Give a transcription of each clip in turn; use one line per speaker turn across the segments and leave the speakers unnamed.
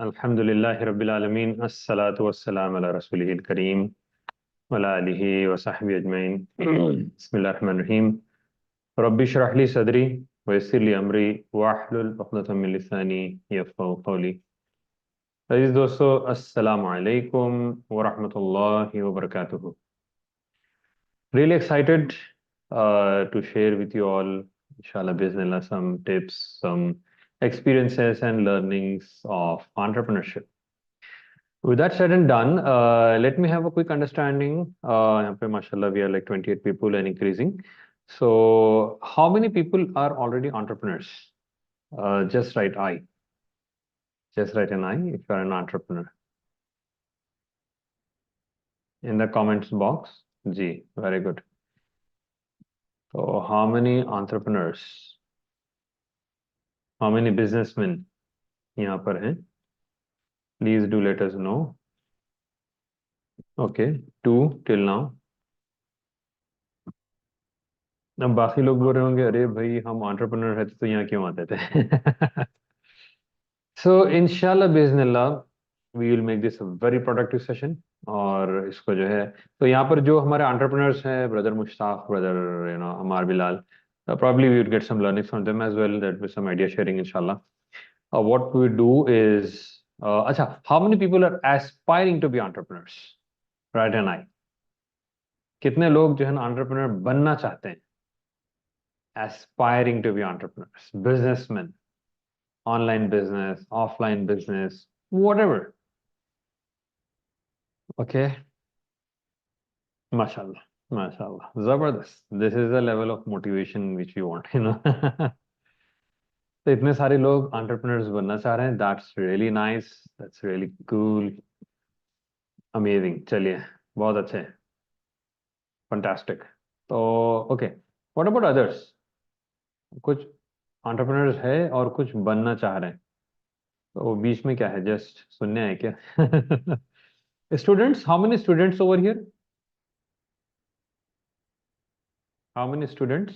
अल्हम्दुलिल्लाहि रब्बिल आलमीन अस्सलातु वस्सलामु अला रसूलिहिल करीम वला आलिहि व सहबिहि अजमईन बिस्मिल्लाहिर रहमानिर रहीम रब्बि इश्रह ली सदरी व यस्सिर ली अमरी वाहलुल उक़दतम मिन लिसानी यफ़क़हू क़ौली। अज़ीज़ दोस्तों, अस्सलामु अलैकुम व रहमतुल्लाहि व बरकातुहू। Really excited to share with you all, inshallah, bismillah, some tips, some experiences and learnings of entrepreneurship. With that said and done, let me have a quick understanding. यहाँ पे mashallah we are like 28 people and increasing. So how many people are already entrepreneurs? Just write I. Just write an I if you are an entrepreneur. In the comments box. G. Very good. So how many entrepreneurs? How many businessmen यहाँ पर हैं? Please do let us know. Okay, 2 till now. अब बाकी लोग बोल रहे होंगे, अरे भाई हम एंटरप्रेन्योर है तो यहाँ क्यों आते थे? So इंशाल्लाह बिस्मिल्लाह we will make this a very productive session. और इसको जो है तो यहाँ पर जो हमारे एंटरप्रेन्योर्स हैं, brother Mushtaq, brother Amar Bilal, probably we would get some learnings from them as well, that with some idea sharing inshallah. What we do is अच्छा, how many people are aspiring to be entrepreneurs? Right and I. कितने लोग जो है ना entrepreneur बनना चाहते हैं? Aspiring to be entrepreneurs, businessmen, online business, offline business, whatever. Okay. MashaAllah. MashaAllah. Zabardast. This is the level of motivation which we want, तो इतने सारे लोग एंटरप्रेन्योर्स बनना चाह रहे हैं. That's really nice. That's really cool. Amazing. चलिए, बहुत अच्छे. Fantastic. तो okay. What about others? कुछ एंटरप्रेन्योर्स है और कुछ बनना चाह रहे हैं, तो बीच में क्या है? जस्ट सुनने है क्या? Students, how many students over here? How many students?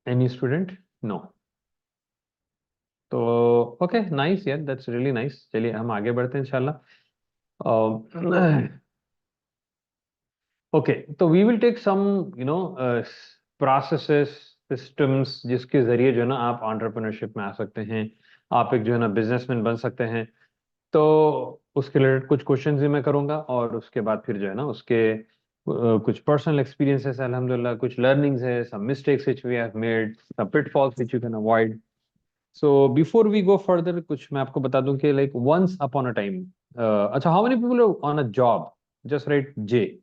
Any student? No. तो ओके, नाइस यार, दैट्स रियली नाइस. चलिए हम आगे बढ़ते हैं इंशाल्लाह. ओके, तो we will take some processes, systems जिसके जरिए जो है ना आप एंटरप्रेन्योरशिप में आ सकते हैं, आप एक जो है ना बिजनेसमैन बन सकते हैं. तो उसके रिलेटेड कुछ क्वेश्चंस भी मैं करूंगा और उसके बाद फिर जो है ना उसके कुछ पर्सनल एक्सपीरियंसेस अल्हम्दुलिल्लाह, कुछ लर्निंग्स है, some mistakes which we have made, some pitfalls which you can avoid. So before we go further, कुछ मैं आपको बता दूं कि like once upon a time, अच्छा, how many people on a job? Just write J.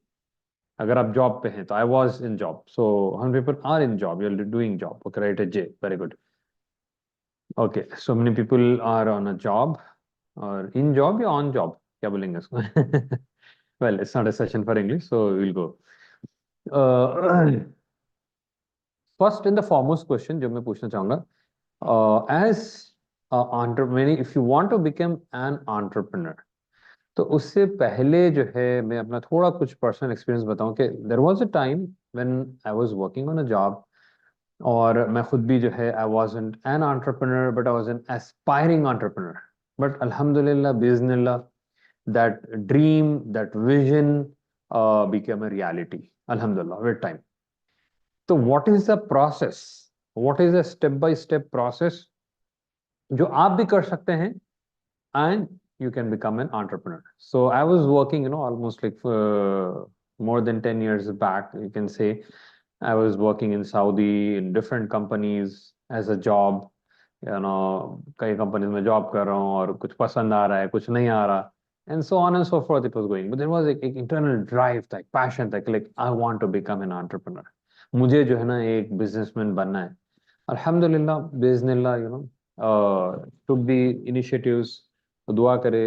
अगर आप job पे हैं तो I was in job. So how many people are in job? You are doing job. Okay, write, J. Very good. Okay, so many people are on a job, और in job या on job, क्या बोलेंगे इसको? Well, it's not a session for English, so will go. First in the foremost question जो मैं पूछना चाहूंगा, as entrepreneur, if you want to become an entrepreneur, तो उससे पहले जो है मैं अपना थोड़ा कुछ पर्सनल एक्सपीरियंस बताऊं कि there was a time when I was working on a job, और मैं खुद भी जो है I wasn't an entrepreneur but I was an aspiring entrepreneur. But अल्हम्दुलिल्लाह बिइज़्निल्लाह that dream, that vision became a reality, alhamdulillah, with time. So what is the process? What is a step by step process जो आप भी कर सकते हैं and you can become an entrepreneur? So I was working, almost like more than 10 years back, you can say. I was working in Saudi in different companies as a job. कई companies में job कर रहा हूँ और कुछ पसंद आ रहा है, कुछ नहीं आ रहा, and so on and so forth it was going. But there was एक internal drive, like passion, like I want to become an entrepreneur. मुझे जो है ना एक बिजनेसमैन बनना है. अल्हम्दुलिल्लाह बिस्मिल्लाह, took the initiatives. दुआ करे,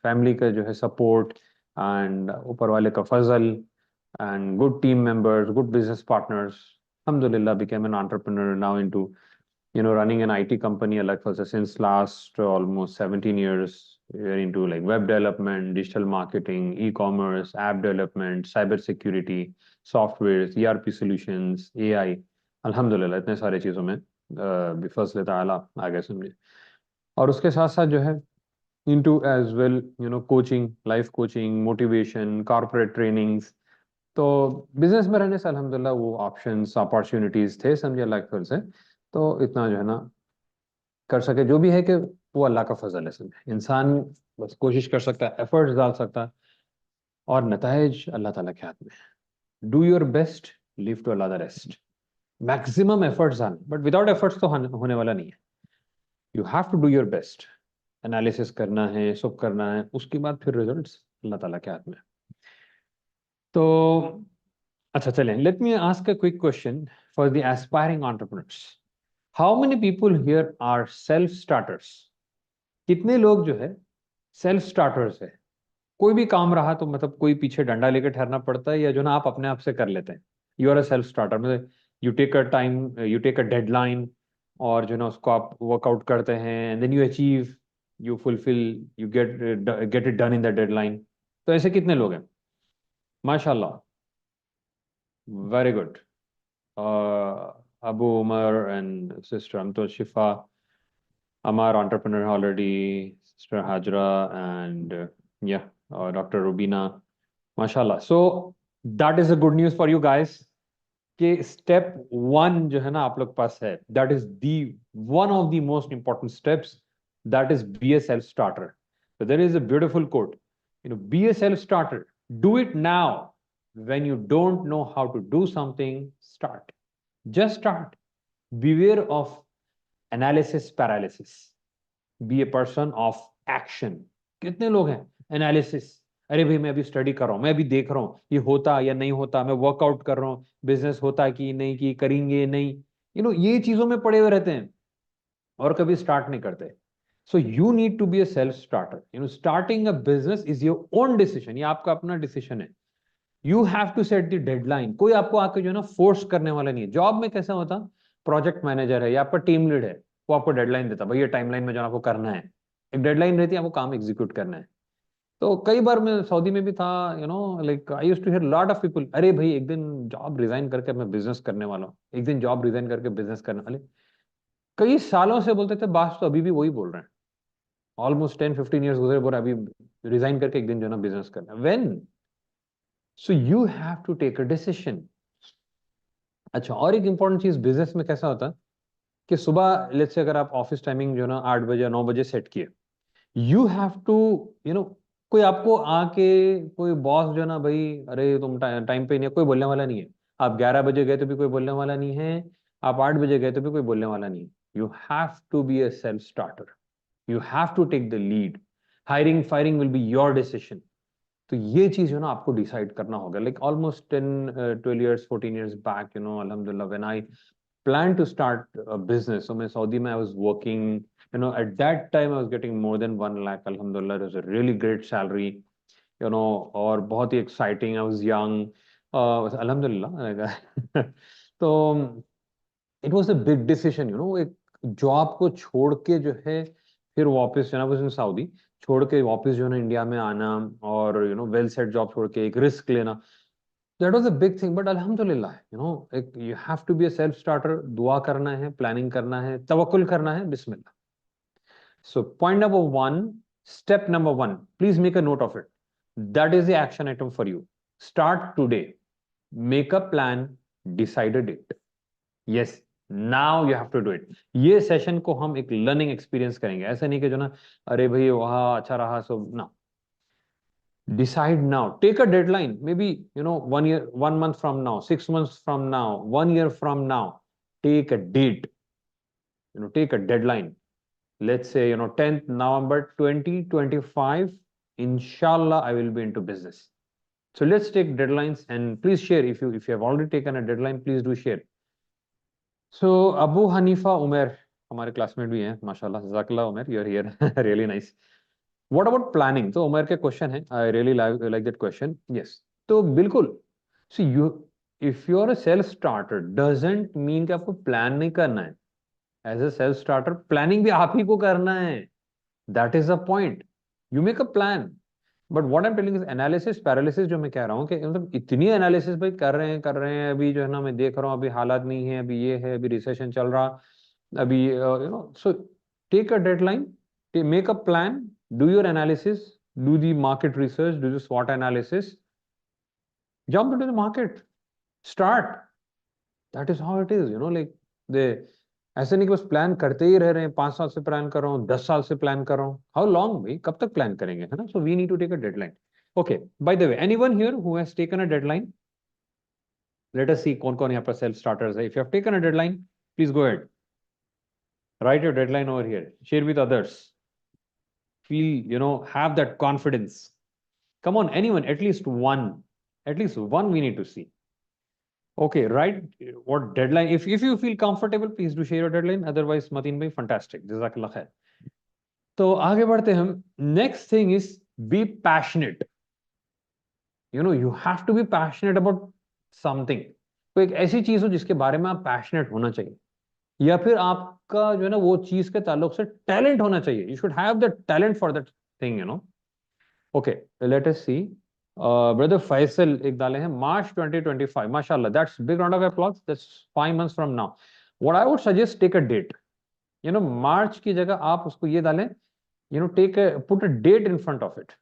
फैमिली का जो है सपोर्ट, एंड ऊपर वाले का फजल, and good team members, good business partners. Alhamdulillah, became an entrepreneur now into, running an IT company like for since last almost 17 years. We're into like web development, digital marketing, e-commerce, app development, cyber security, softwares, ERP solutions, AI. Alhamdulillah, इतने सारे चीजों में बिफज़्ल ताला आगे समझे. और उसके साथ साथ जो है into as well coaching, life coaching, motivation, corporate trainings. तो बिजनेस में रहने से अल्हम्दुलिल्लाह वो ऑप्शंस अपॉर्चुनिटीज थे, समझे, लाइक फिर से। तो इतना जो है ना कर सके, जो भी है कि वो अल्लाह का फजल है, समझे। इंसान बस कोशिश कर सकता है, एफर्ट्स डाल सकता है, और नताइज अल्लाह ताला के हाथ में है। Do your best, leave to Allah the rest. Maximum efforts डाल, बट विदाउट एफर्ट्स तो होने वाला नहीं है। You have to do your best, analysis करना है, सब करना है, उसके बाद फिर रिजल्ट्स अल्लाह ताला के हाथ में। तो अच्छा, चलें, let me ask a quick question for the aspiring entrepreneurs. How many people here are self starters? कितने लोग जो है सेल्फ स्टार्टर्स है? कोई भी काम रहा तो मतलब कोई पीछे डंडा लेकर ठहरना पड़ता है, या जो ना आप अपने आप से कर लेते हैं? You are a self starter, मतलब you take a time, you take a deadline, और जो ना उसको आप वर्कआउट करते हैं, and then you achieve, you fulfil, you get it done in the deadline. तो ऐसे कितने लोग हैं? माशाल्लाह, very good. Abu Umar and sister Amto Shifa, Amar entrepreneur already, sister Hajra, and yeah, Dr. Rubina, mashallah. So that is the good news for you guys कि step one जो है ना आप लोग पास है, that is the one of the most important steps, that is be a self starter. So there is a beautiful quote, be a self starter. Do it now. When you don't know how to do something, start. Just start. Beware of analysis paralysis. Be a person of action. कितने लोग हैं analysis, अरे भाई मैं अभी study कर रहा हूँ, मैं अभी देख रहा हूँ ये होता या नहीं होता, मैं वर्कआउट कर रहा हूँ, बिजनेस होता कि नहीं, कि करेंगे नहीं, ये चीजों में पड़े हुए रहते हैं और कभी स्टार्ट नहीं करते। So you need to be a self starter. Starting a business is your own decision, ये आपका अपना डिसीजन है। You have to set the deadline, कोई आपको आके जो है ना फोर्स करने वाला नहीं है। जॉब में कैसा होता, प्रोजेक्ट मैनेजर है या आपका टीम लीड है, वो आपको डेडलाइन देता, भाई ये टाइमलाइन में जो है आपको करना है, एक डेडलाइन रहती है, आपको काम एग्जीक्यूट करना है। तो कई बार मैं सऊदी में भी था, like I used to hear lot of people, अरे भाई एक दिन जॉब रिजाइन करके मैं बिजनेस करने वाला हूँ, एक दिन जॉब रिजाइन करके बिजनेस करने वाले। कई सालों से बोलते थे, बात तो अभी भी वही बोल रहे हैं। ऑलमोस्ट 10-15 ईयर्स गुजरे, बोल रहे अभी रिजाइन करके एक दिन जो है ना बिजनेस करना है। When? So you have to take a decision. अच्छा, और एक इंपॉर्टेंट चीज बिजनेस में कैसा होता है कि सुबह लेट्स से अगर आप ऑफिस टाइमिंग जो है ना 8 बजे या 9 बजे सेट किए, you have to you know कोई आपको आके, कोई बॉस जो है ना, भाई अरे तुम टाइम पे नहीं है, कोई बोलने वाला नहीं है। आप 11 बजे गए तो भी कोई बोलने वाला नहीं है, आप 8 बजे गए तो भी कोई बोलने वाला नहीं है। You have to be a self starter, you have to take the lead. Hiring firing will be your decision. तो ये चीज जो ना आपको डिसाइड करना होगा। Like almost 10-12 years, 14 years back, अल्हम्दुलिल्लाह, when I plan to start a business, so मैं सऊदी में I was working, at that time I was getting more than 1 lakh, alhamdulillah, it was a really great salary, और बहुत ही exciting, I was young, alhamdulillah। तो it was a big decision, एक job को छोड़ के जो है फिर वापस, जो है ना सऊदी छोड़ के वापस जो है ना इंडिया में आना, और वेल सेट जॉब छोड़ के एक रिस्क लेना, that was a big thing. But अल्हम्दुलिल्लाह, एक you have to be a self starter. दुआ करना है, प्लानिंग करना है, तवक्कुल करना है, बिस्मिल्लाह। So point number one, step number one, please make a note of it, that is the action item for you. Start today, make a plan, decide a date. Yes, now you have to do it. ये session को हम एक learning experience करेंगे, ऐसा नहीं कि जो ना अरे भाई वहां अच्छा रहा सो ना। Decide now. Take a deadline. Maybe, 1 year, 1 month from now, 6 months from now, 1 year from now. Take a date. Take a deadline. Let's say, 10th November 2025. Inshallah, I will be into business. So let's take deadlines, and please share if you have already taken a deadline. Please do share. So Abu Hanifa Umer, हमारे classmate भी हैं माशाल्लाह, जज़ाकल्लाह Umar, you are here, really nice. What about planning? तो उमर के question है, I really like that question. Yes, तो बिल्कुल। So you, if you are a self starter, doesn't mean कि आपको प्लान नहीं करना है। As a self starter planning भी आप ही को करना है, that is the point. You make a plan, but what I am telling is analysis paralysis. जो मैं कह रहा हूँ कि मतलब इतनी एनालिसिस भाई कर रहे हैं, अभी जो है ना मैं देख रहा हूँ, अभी हालात नहीं है, अभी ये है, अभी रिसेशन चल रहा, अभी so take a deadline, Make a plan, do your analysis, do the market research, do the SWOT analysis, jump into the market, start. That is how it is, like the ऐसे नहीं कि बस plan करते ही रह रहे हैं, 5 साल से प्लान कर रहा हूँ, 10 साल से प्लान कर रहा हूँ. हाउ लॉन्ग भाई, कब तक प्लान करेंगे, है ना? So we need to take a deadline. Okay, by the way, anyone here who has taken a deadline? Let us see कौन कौन यहाँ पर सेल्फ स्टार्टर्स है. If you have taken a deadline, please go ahead, write your deadline over here, share with others, feel, have that confidence. Come on, anyone, at least one we need to see. Okay, right. What deadline? If you feel comfortable, please do share your deadline. Otherwise, Mateen bhai, fantastic. Jazakallah khair. तो आगे बढ़ते हैं हम. Next thing is be passionate. You have to be passionate about something. तो एक ऐसी चीज हो जिसके बारे में आप पैशनेट होना चाहिए, या फिर आपका जो है ना वो चीज के ताल्लुक से टैलेंट होना चाहिए. You should have the talent for that thing. Okay, let us see. Brother Faisal एक डाले हैं March 2025. Mashallah, that's big round of applause. That's 5 months from now. What I would suggest, take a date. March की जगह आप उसको ये डालें. Put a date in front of it.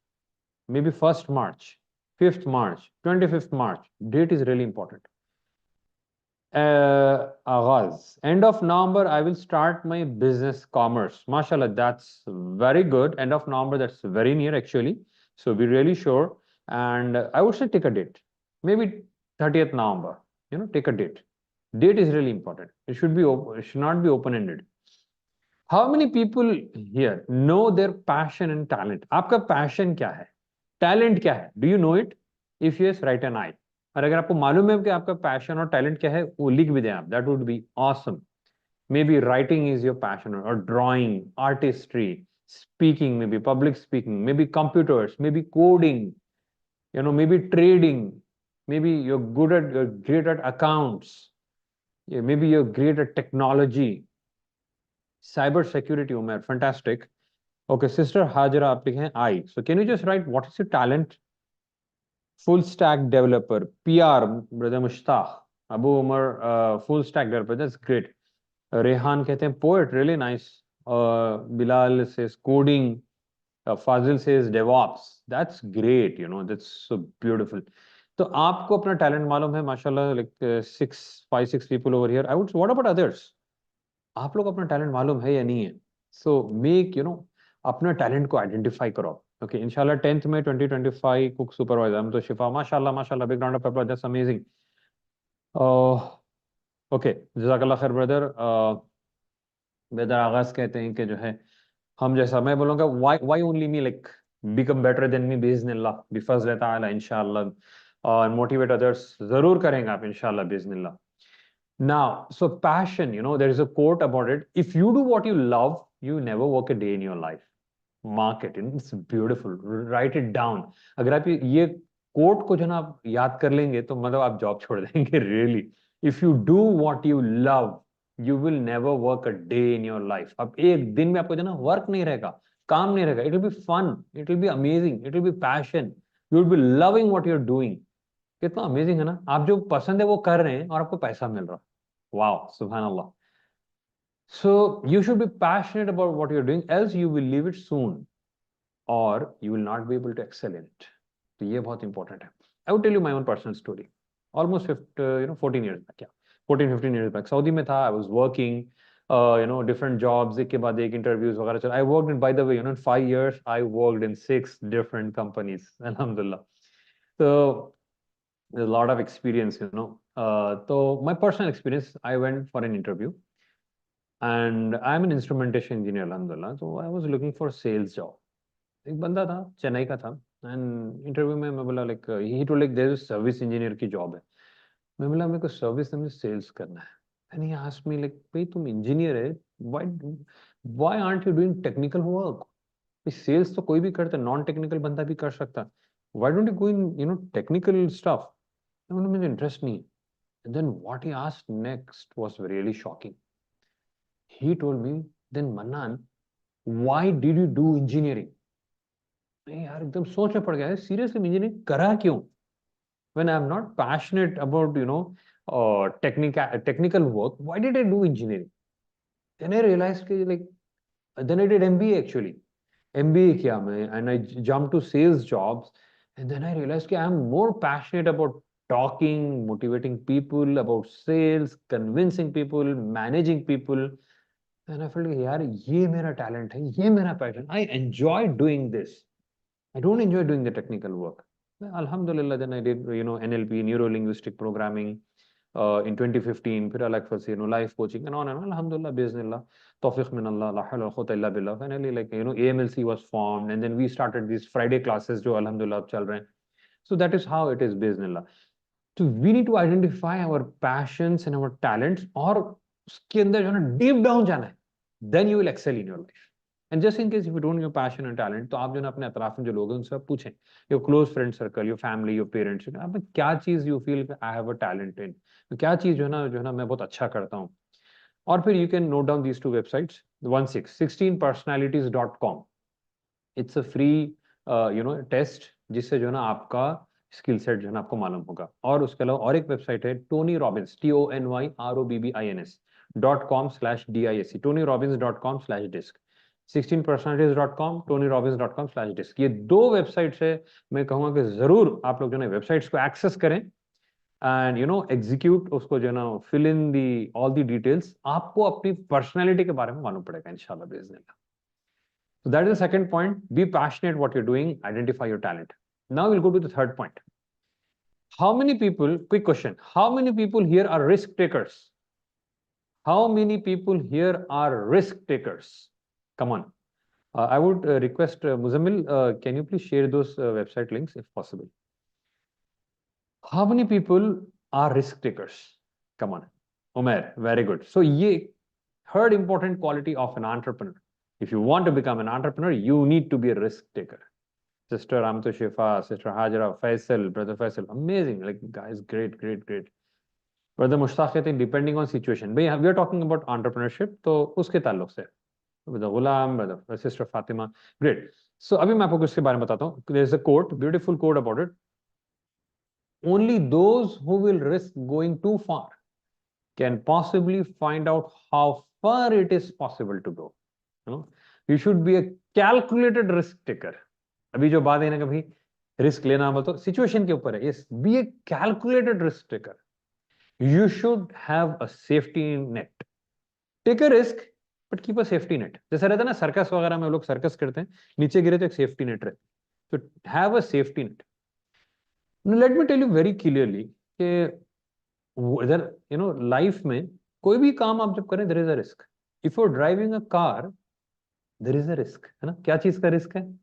Maybe 1st March, 5th March, 25th March. Date is really important. Agaz. End of November, I will start my business commerce. Mashallah, that's very good. End of November, that's very near actually. So be really sure. And I would say take a date. Maybe 30th November. Take a date. Date is really important. It should be open, it should not be open-ended. How many people here know their passion and talent? आपका passion क्या है? Talent क्या है? Do you know it? If yes, write an I. और अगर आपको मालूम है कि आपका पैशन और टैलेंट क्या है, वो लिख भी दें आप. That would be awesome. Maybe writing is your passion, और drawing, artistry, speaking, maybe public speaking, maybe computers, maybe coding, maybe trading, maybe your good at, your great at accounts, maybe your great at technology, cyber security. Umar, fantastic. Okay, sister Hajra, आप लिखे हैं I. So can you just write what is your talent? Full stack developer, PR, brother Mushtaq. Abu Umar, full stack developer, that's great. Rehan कहते हैं poet, really nice. Bilal says coding. Fazil says DevOps. That's great, that's so beautiful. तो आपको अपना talent मालूम है, माशाल्लाह, like 5-6 people over here. I would. What about others? आप लोग अपना talent मालूम है या नहीं है? So make, अपना talent को identify करो. Okay, inshallah 10th May 2025 cook supervisor. I'm to Shifa. Mashallah, big round of applause. That's amazing. Okay, Jazakallah khair, brother. Brother आगाज कहते हैं कि जो है हम जैसा, मैं बोलूँगा why only me, like become better than me biiznillah, bifazl ta'ala, inshallah, and motivate others. जरूर करेंगे आप inshallah biiznillah. Now, so passion, there is a quote about it. If you do what you love, you never work a day in your life. Mark it. It's beautiful. Write it down. अगर आप ये coat को जो ना आप याद कर लेंगे तो मतलब आप जॉब छोड़ देंगे. Really. If you do what you love, you will never work a day in your life. अब एक दिन में आपको जो ना वर्क नहीं रहेगा, काम नहीं रहेगा. It will be fun. It will be amazing. It will be passion. You will be loving what you're doing. कितना अमेजिंग है ना. आप जो पसंद है वो कर रहे हैं और आपको पैसा मिल रहा है. वाओ, सुभान अल्लाह. So you should be passionate about what you're doing, else you will leave it soon, or you will not be able to excel in it. तो ये बहुत important है. I would tell you my own personal story. Almost 14 years back, yeah, 14-15 years back. Saudi में था. I was working, different jobs. एक के बाद एक interviews वगैरह चल. I worked in, by the way, in 5 years, I worked in 6 different companies. Alhamdulillah. So there's a lot of experience, So my personal experience, I went for an interview. And I'm an instrumentation engineer, alhamdulillah. So I was looking for a sales job. एक बंदा था, चेन्नई का था. And interview में मैं बोला, like he told, like there is service engineer की job है. मैं बोला मेरे को सर्विस में सेल्स करना है. And he asked me, like भाई तुम इंजीनियर है, why aren't you doing technical work? Sales तो कोई भी करता है, नॉन टेक्निकल बंदा भी कर सकता है. Why don't you go in technical stuff? मुझे इंटरेस्ट नहीं. And then what he asked next was really shocking. He told me, then Mannan, why did you do engineering? मैं यार एकदम सोच में पड़ गया है, सीरियसली इंजीनियरिंग करा क्यों? When I am not passionate about technical work, why did I do engineering? Then I realized कि like Then I did MBA actually. MBA किया मैं, and I jumped to sales jobs, and then I realized कि I'm more passionate about talking, motivating people, about sales, convincing people, managing people, and I felt कि यार ये मेरा talent है, ये मेरा passion. I enjoy doing this. I don't enjoy doing the technical work. Alhamdulillah, then I did, NLP, neuro linguistic programming, in 2015. फिर अलग से, life coaching and on and on. Alhamdulillah, biznillah, tawfiq min Allah, la hawla wa quwwata illa billah. Finally, like, AMLC was formed, and then we started these Friday classes, जो alhamdulillah अब चल रहे हैं. So that is how it is, biznillah. So we need to identify our passions and our talents, और उसके अंदर जो है ना deep down जाना है. Then you will excel in your life. And just in case if you don't have passion and talent, तो आप जो ना अपने अतराफ में जो लोग हैं उनसे आप पूछें, your close friend circle, your family, your parents, आप में क्या चीज you feel I have a talent in, तो क्या चीज जो है ना मैं बहुत अच्छा करता हूँ. और फिर you can note down these two websites, 16personalities.com. It's a free test जिससे जो है ना आपका स्किल सेट जो है ना आपको मालूम होगा. और उसके अलावा और एक वेबसाइट है Tony Robbins, TonyRobbins.com/DISC, TonyRobbins.com/disc, 16personalities.com, TonyRobbins.com/disc. ये दो वेबसाइट्स है. मैं कहूँगा कि जरूर आप लोग जो है वेबसाइट्स को एक्सेस करें एंड एग्जीक्यूट उसको जो है ना fill in the all the details. आपको अपनी पर्सनैलिटी के बारे में मालूम पड़ेगा इंशाल्लाह बिइज़्निल्लाह. So that is the second point. Be passionate what you're doing. Identify your talent. Now we'll go to the third point. How many people, quick question, how many people here are risk takers? How many people here are risk takers? Come on. I would request Muzammil, can you please share those website links if possible? How many people are risk takers? Come on. Umair, very good. So ye third important quality of an entrepreneur. If you want to become an entrepreneur, you need to be a risk taker. Sister Amto Shifa, Sister Hajra, Faisal, Brother Faisal, amazing. Like, guys, great, great, great. Brother Mushtaq, I think depending on situation. We are talking about entrepreneurship, तो उसके ताल्लुक से. Brother Ghulam, Brother Sister Fatima, great. So अभी मैं आपको इसके बारे में बताता हूँ. There's a quote, beautiful quote about it. Only those who will risk going too far can possibly find out how far it is possible to go. You should be a calculated risk taker. अभी जो बात है ना कभी risk लेना बोल तो situation के ऊपर है. Yes, be a calculated risk taker. You should have a safety net. Take a risk, but keep a safety net. जैसा रहता है ना सर्कस वगैरह में लोग सर्कस करते हैं, नीचे गिरे तो एक सेफ्टी नेट रहती है. So have a safety net. Now let me tell you very clearly कि इधर लाइफ में कोई भी काम आप जब करें there is a risk. If you're driving a car, there is a risk, है ना. क्या चीज का रिस्क है?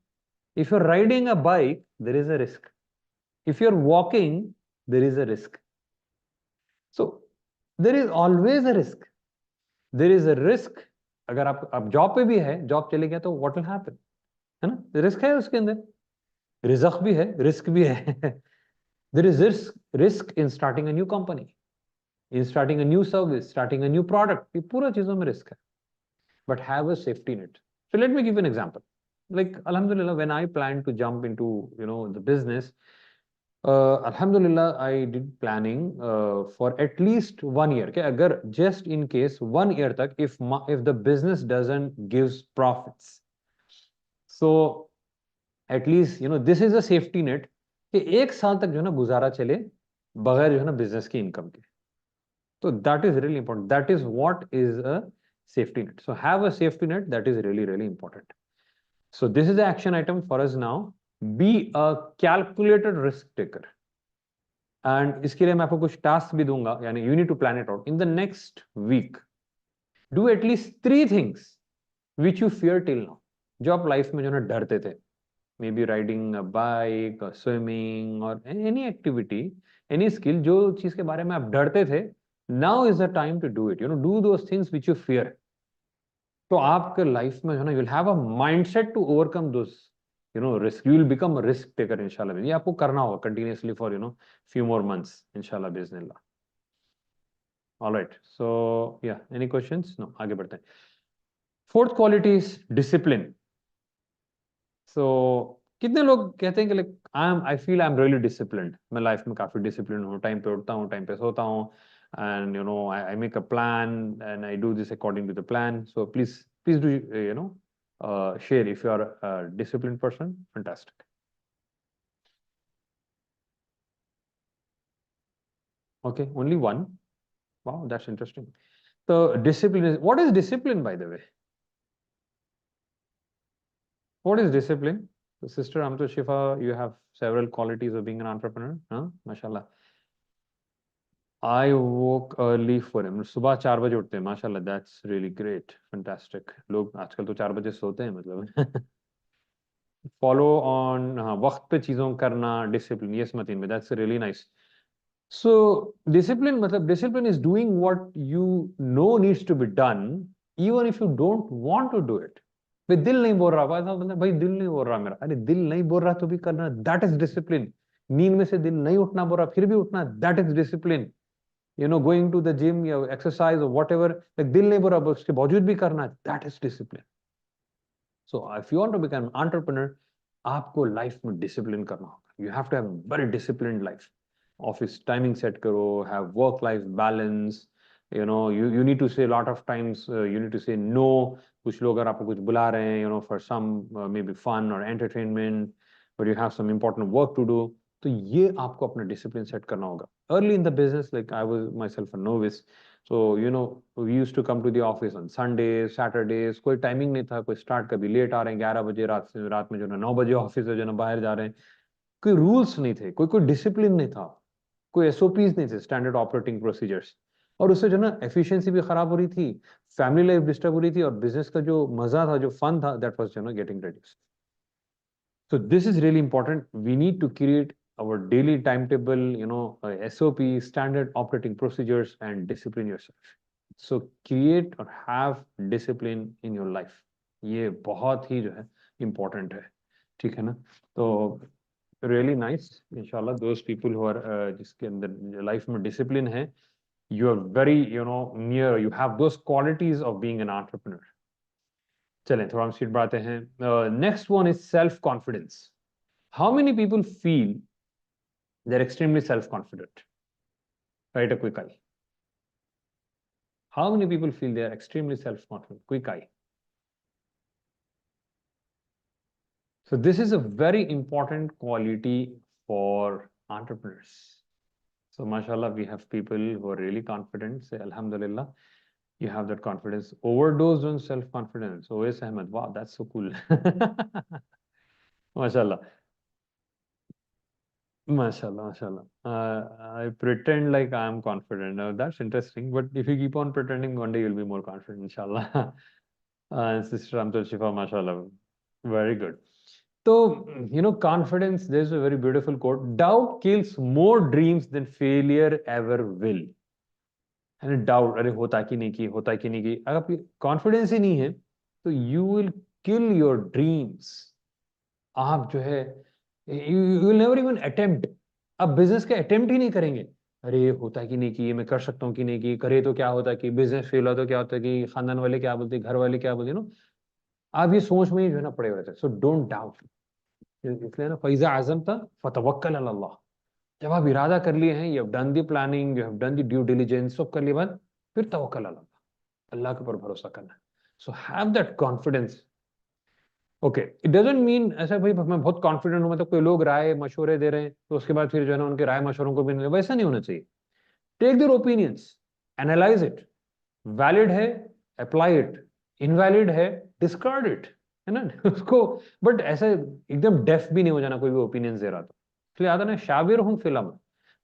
If you're riding a bike, there is a risk. If you're walking, there is a risk. So there is always a risk. There is a risk. अगर आप job पे भी है, जॉब चले गया तो what will happen, है ना. रिस्क है उसके अंदर, रिस्क भी है, रिस्क भी है. There is risk in starting a new company, in starting a new service, starting a new product. ये पूरा चीजों में रिस्क है. But have a safety net. So let me give you an example. Like, alhamdulillah, when I planned to jump into the business, alhamdulillah, I did planning for at least 1 year. Okay, agar just in case 1 year tak, if the business doesn't gives profits, so at least this is a safety net कि 1 साल तक जो है ना गुजारा चले बगैर जो है ना बिजनेस की इनकम के. So that is really important. That is what is a safety net. So have a safety net. That is really, really important. So this is the action item for us now. Be a calculated risk taker. And इसके लिए मैं आपको कुछ task भी दूंगा, यानी you need to plan it out. In the next week, do at least 3 things which you fear till now. जो आप लाइफ में जो है ना डरते थे. Maybe riding a bike or swimming or any activity, any skill, जो चीज के बारे में आप डरते थे. Now is the time to do it. Do those things which you fear. तो आपके लाइफ में जो ना you'll have a mindset to overcome those risk. You will become a risk taker इंशाल्लाह. ये आपको करना होगा continuously for few more months इंशाल्लाह बिइज़्निल्लाह. All right. So yeah, any questions? No. आगे बढ़ते हैं. Fourth quality is discipline. So कितने लोग कहते हैं कि like I feel I'm really disciplined. मैं लाइफ में काफी डिसिप्लिन हूँ, टाइम पे उठता हूँ, टाइम पे सोता हूँ, and I make a plan and I do this according to the plan. So please do share if you are a disciplined person. Fantastic. Okay, only one. Wow, that's interesting. So discipline is, what is discipline, by the way? What is discipline? So Sister Amtu Shifa, you have several qualities of being an entrepreneur. Huh? MashaAllah. I woke early for him. सुबह 4 बजे उठते हैं माशाल्लाह. That's really great. Fantastic. लोग आजकल तो 4 बजे सोते हैं मतलब. Follow on हाँ, वक्त पे चीजों करना, discipline. Yes, Mateen, that's really nice. So discipline मतलब discipline is doing what you know needs to be done even if you don't want to do it. भाई दिल नहीं बोल रहा, भाई दिल नहीं बोल रहा मेरा, अरे दिल नहीं बोल रहा तो भी करना, that is discipline. नींद में से दिल नहीं उठना बोल रहा फिर भी उठना, that is discipline. You know, going to the gym या exercise or whatever, like दिल नहीं बोल रहा उसके बावजूद भी करना, that is discipline. So if you want to become an entrepreneur, आपको लाइफ में डिसिप्लिन करना होगा. You have to have a very disciplined life. Office timing set करो, have work life balance. You know, you need to say a lot of times, you need to say no. कुछ लोग अगर आपको कुछ बुला रहे हैं, you know, for some maybe fun or entertainment, but you have some important work to do. तो ये आपको अपना डिसिप्लिन सेट करना होगा. Early in the business, like I was myself a novice, so you know we used to come to the office on Sundays, Saturdays. कोई timing नहीं था, कोई स्टार्ट कभी लेट आ रहे हैं 11 बजे रात में जो ना 9 बजे ऑफिस है जो ना बाहर जा रहे हैं. कोई रूल्स नहीं थे, कोई डिसिप्लिन नहीं था, कोई एसओपीज नहीं थे, स्टैंडर्ड ऑपरेटिंग प्रोसीजर्स. और उससे जो ना एफिशिएंसी भी खराब हो रही थी, फैमिली लाइफ डिस्टर्ब हो रही थी, और बिजनेस का जो मजा था, जो फन था, दैट वाज जो ना getting reduced. So this is really important. We need to create our daily timetable, you know, SOP, standard operating procedures, and discipline yourself. So create or have discipline in your life. ये बहुत ही जो है important है, ठीक है ना? तो really nice. इंशाल्लाह those people who are जिसके अंदर life में discipline है, you are very, you know, near. You have those qualities of being an entrepreneur. चलें थोड़ा हम सीट बढ़ाते हैं. Next one is self confidence. How many people feel they're extremely self confident? Write a quick eye. How many people feel they are extremely self confident? Quick eye. So this is a very important quality for entrepreneurs. So mashallah, we have people who are really confident. Say alhamdulillah, you have that confidence. Overdose on self confidence. Always Ahmed, wow, that's so cool. Mashallah. Mashallah, mashallah. I pretend like I am confident. That's interesting. But if you keep on pretending, one day you'll be more confident, inshallah. Sister Amtul Shifa, mashallah. Very good. So, you know, confidence, there's a very beautiful quote. Doubt kills more dreams than failure ever will. And doubt, अरे होता कि नहीं की. अगर आपकी confidence ही नहीं है, तो you will kill your dreams. आप जो है, you will never even attempt. आप बिजनेस के अटेम्प्ट ही नहीं करेंगे. अरे होता कि नहीं कि ये मैं कर सकता हूँ कि नहीं कि करे तो क्या होता कि बिजनेस फेल हो तो क्या होता कि खानदान वाले क्या बोलते, घर वाले क्या बोलते, नो. आप ये सोच में ही जो है ना पड़े हुए थे. So don't doubt. इसलिए ना फैज़ा आज़म था फतवक्कल अला अल्लाह. जब आप इरादा कर लिए हैं, you have done the planning, you have done the due diligence, सब कर लिए बाद फिर तवक्कल अला अल्लाह, अल्लाह के ऊपर भरोसा करना. So have that confidence. Okay, it doesn't mean ऐसा भाई मैं बहुत कॉन्फिडेंट हूं, मतलब कोई लोग राय मशवरे दे रहे हैं तो उसके बाद फिर जो है ना उनके राय मशवरों को भी नहीं, वैसा नहीं होना चाहिए. Take their opinions, analyze it, valid है अप्लाई इट, इनवैलिड है डिस्कार्ड इट, है ना. उसको बट ऐसे एकदम डेफ भी नहीं हो जाना कोई भी ओपिनियंस दे रहा तो. इसलिए आता ना शाबिर हूं फिल अम्र,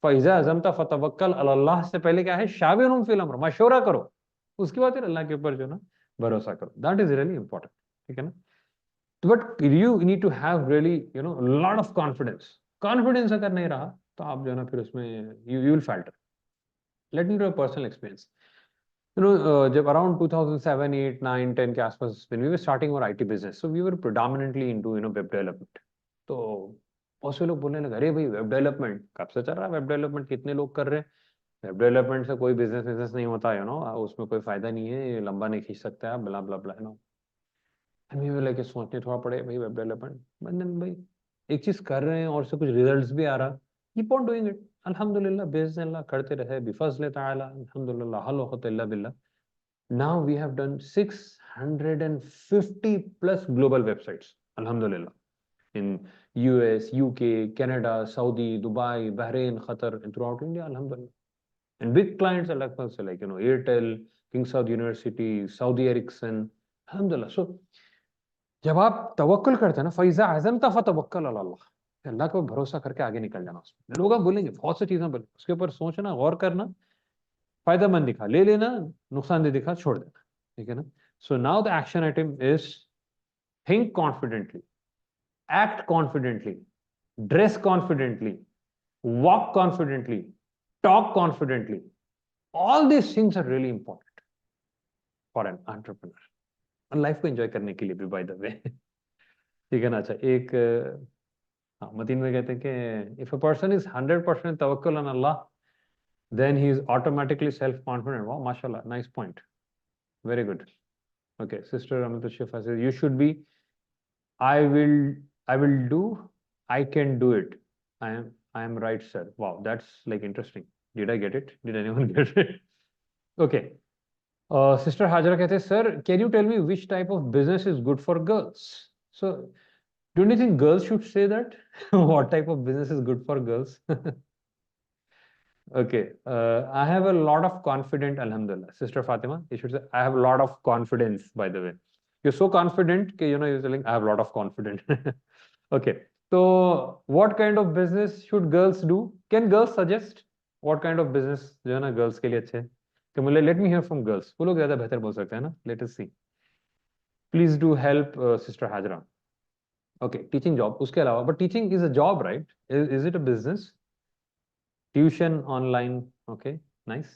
फैजा अज़मता फतवक्कल अल्लाह से पहले क्या है, शाबिर हूं फिल अम्र, मशवरा करो, उसके बाद फिर अल्लाह के ऊपर जो ना भरोसा करो. दैट इज रियली इंपॉर्टेंट, ठीक है ना. But you need to have really, you know, lot of confidence. Confidence अगर नहीं रहा तो आप जो है ना फिर उसमें you will falter. Let me do a personal experience. You know, जब around 2007, 8, 9, 10 के आसपास when we were starting our IT business, so we were predominantly into, you know, web development. तो बहुत से लोग बोलने लगे, अरे भाई वेब डेवलपमेंट कब से चल रहा है, वेब डेवलपमेंट कितने लोग कर रहे हैं, वेब डेवलपमेंट से कोई बिजनेस नहीं होता, यू नो, उसमें कोई फायदा नहीं है, ये लंबा नहीं खींच सकते आप, ब्ला ब्ला ब्ला, यू नो. हमें भी लेके सोचने थोड़ा पड़े, भाई वेब डेवलपमेंट मतलब भाई एक चीज कर रहे हैं और उससे कुछ रिजल्ट्स भी आ रहा, कीप ऑन डूइंग इट. अल्हम्दुलिल्लाह बिस्मिल्लाह करते रहे, बिफजल ताला, अल्हम्दुलिल्लाह हल वक़्त इल्ला बिल्लाह. Now we have done 650 plus global websites, alhamdulillah, in US, UK, Canada, Saudi, Dubai, Bahrain, Qatar, and throughout India, alhamdulillah. And big clients are like Airtel, King Saud University, Saudi Ericsson, alhamdulillah. So जब आप तवक्कुल करते हैं ना, फैजा अज़मता फतवक्कल अला अल्लाह, अल्लाह को भरोसा करके आगे निकल जाना। उसमें लोग आप बोलेंगे बहुत सी चीजें, बोले उसके ऊपर सोचना, गौर करना, फायदेमंद दिखा ले लेना, नुकसानदेह दिखा छोड़ देना, ठीक है ना। So now the action item is think confidently, act confidently, dress confidently, walk confidently, talk confidently. All these things are really important for an entrepreneur और लाइफ को एंजॉय करने के लिए भी, बाय द वे। ठीक है ना। अच्छा, एक हाँ, मतीन में कहते हैं कि इफ अ पर्सन इज 100% तवक्कुल on Allah, then he is automatically self confident. वाह, माशाल्लाह, nice point, very good. Okay, sister Amit Shifa से, you should be, I will I will do, I can do it. I am right, sir. Wow, that's like interesting. Did I get it? Did anyone get it? Okay. Sister Hajra कहते हैं, sir, can you tell me which type of business is good for girls? So, don't you think girls should say that? What type of business is good for girls? Okay. I have a lot of confidence, alhamdulillah. Sister Fatima, you should say, I have a lot of confidence, by the way. You're so confident, you're telling, I have a lot of confidence. Okay. So, what kind of business should girls do? Can girls suggest what kind of business जो है ना girls के लिए अच्छे है? कि मुझे let me hear from girls. वो लोग ज़्यादा बेहतर बोल सकते हैं ना? Let us see. Please do help Sister Hajra. Okay, teaching job. उसके अलावा, but teaching is a job, right? Is it a business? Tuition online, okay, nice.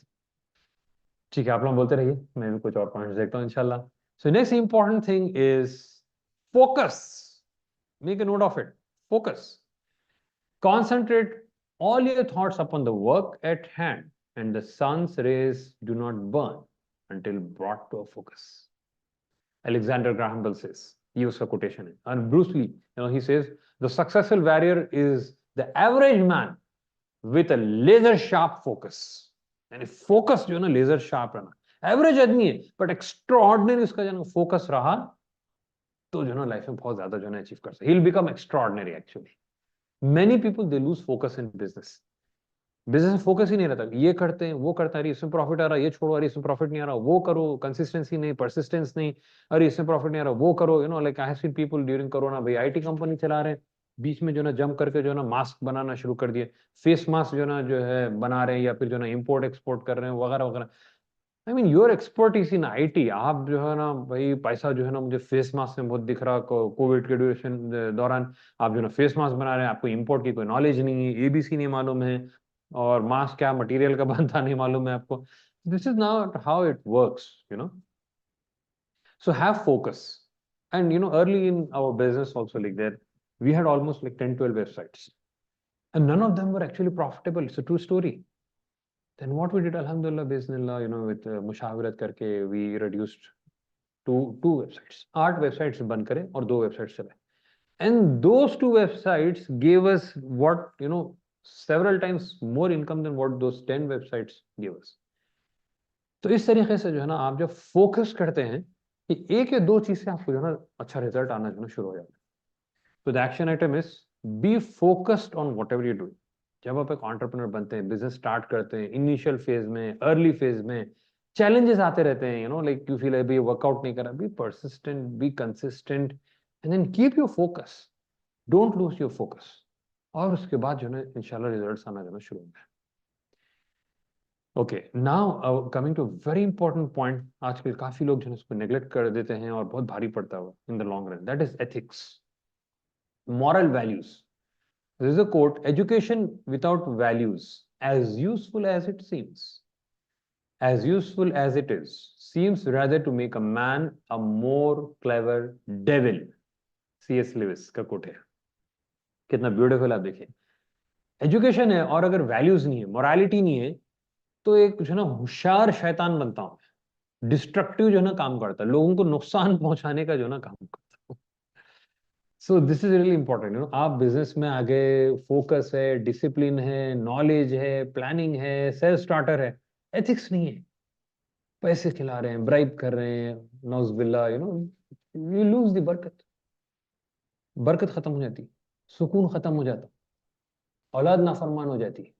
ठीक है, आप लोग बोलते रहिए, मैं भी कुछ और पॉइंट्स देखता हूँ इंशाल्लाह। So next important thing is focus. Make a note of it, focus. Concentrate all your thoughts upon the work at hand, and the sun's rays do not burn until brought to a focus. Alexander Graham Bell says, ये उसका quotation है। And Bruce Lee, he says, the successful warrior is the average man with a laser sharp focus. यानी focus जो है ना, laser sharp रहना। Average आदमी है बट एक्स्ट्राऑर्डिनरी उसका जो है फोकस रहा, तो जो है ना लाइफ में बहुत ज्यादा जो है अचीव कर सकते। He will become extraordinary actually. Many people they lose focus in business. Business में फोकस ही नहीं रहता, ये करते हैं वो करते हैं, अरे इसमें प्रॉफिट आ रहा है ये छोड़ो, अरे इसमें प्रॉफिट नहीं आ रहा वो करो, कंसिस्टेंसी नहीं, परसिस्टेंस नहीं, अरे इसमें प्रॉफिट नहीं आ रहा वो करो। Like I have seen people during corona, भाई आईटी कंपनी चला रहे हैं, बीच में जो ना जंप करके जो ना मास्क बनाना शुरू कर दिए, फेस मास्क जो ना जो है बना रहे हैं, या फिर जो ना इम्पोर्ट एक्सपोर्ट कर रहे हैं वगैरह वगैरह। I mean your expertise in IT, आप जो है ना भाई पैसा जो है ना मुझे फेस मास्क में बहुत दिख रहा, कोविड के ड्यूरेशन दौरान आप जो ना फेस मास्क बना रहे हैं, आपको इम्पोर्ट की कोई नॉलेज नहीं है, एबीसी नहीं मालूम है, और मास्क क्या मटेरियल का बनता नहीं मालूम है आपको। This is not how it works. So have focus. And early in our business also, like that, we had almost like 10, 12 websites. And none of them were actually profitable. It's a true story. Then what we did, Alhamdulillah, Bismillah, with Mushawarat karke, we reduced to two websites. 8 websites ban kare और 2 websites चलाए. And those 2 websites gave us what, several times more income than what those 10 websites gave us. तो इस तरीके से जो है ना आप जब फोकस करते हैं कि एक या दो चीज से आपको जो है ना अच्छा रिजल्ट आना जो है शुरू हो जाता है। तो the action item is be focused on what ever you do. जब आप एक एंटरप्रेन्योर बनते हैं, बिजनेस स्टार्ट करते हैं, इनिशियल फेज में, अर्ली फेज में चैलेंजेस आते रहते हैं, लाइक यू फील अभी वर्कआउट नहीं करा, be persistent, be consistent, and then keep your focus, don't lose your focus, और उसके बाद जो है इंशाल्लाह रिजल्ट्स आना जो है शुरू होंगे। Okay, now coming to very important point, आजकल काफी लोग जो है इसको नेग्लेक्ट कर देते हैं और बहुत भारी पड़ता है in the long run, that is ethics, moral values. There is a quote, education without values, as useful as it seems, as useful as it is, seems rather to make a man a more clever devil. C.S. Lewis का quote है। कितना beautiful, आप देखिए, education है और अगर values नहीं है, मोरालिटी नहीं है, तो एक जो है ना होशियार शैतान बनता हूं, डिस्ट्रक्टिव जो है ना काम करता है, लोगों को नुकसान पहुंचाने का जो है ना काम करता हूं। So this is really important. आप बिजनेस में आगे, फोकस है, डिसिप्लिन है, नॉलेज है, प्लानिंग है, सेल्फ स्टार्टर है, एथिक्स नहीं है, पैसे खिला रहे हैं, ब्राइब कर रहे हैं, नौजुबिल्ला, यू लूज द बरकत। बरकत खत्म हो जाती, सुकून खत्म हो जाता, औलाद नाफरमान हो जाती है,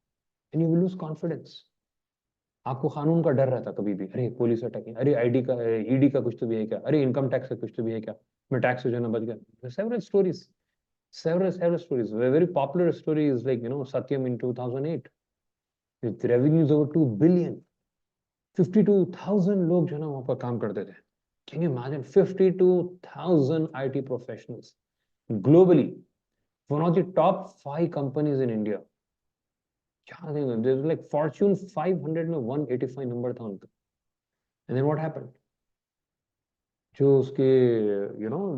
and you will lose confidence. आपको कानून का डर रहता कभी भी, अरे पुलिस अटैक, अरे आईडी का, ईडी का कुछ तो भी है क्या, अरे इनकम टैक्स का कुछ तो भी है क्या, मैं टैक्स से जो है ना बच गया। Several stories, several stories. A very popular story is like, Satyam in 2008 with revenues over 2 billion. 52,000 लोग जो है ना वहां पर काम करते थे। Can you imagine 52,000 IT professionals globally, one of the top 5 companies in India? क्या देंगे, there's like Fortune 500 में 185 नंबर था उनका। And then what happened? जो उसके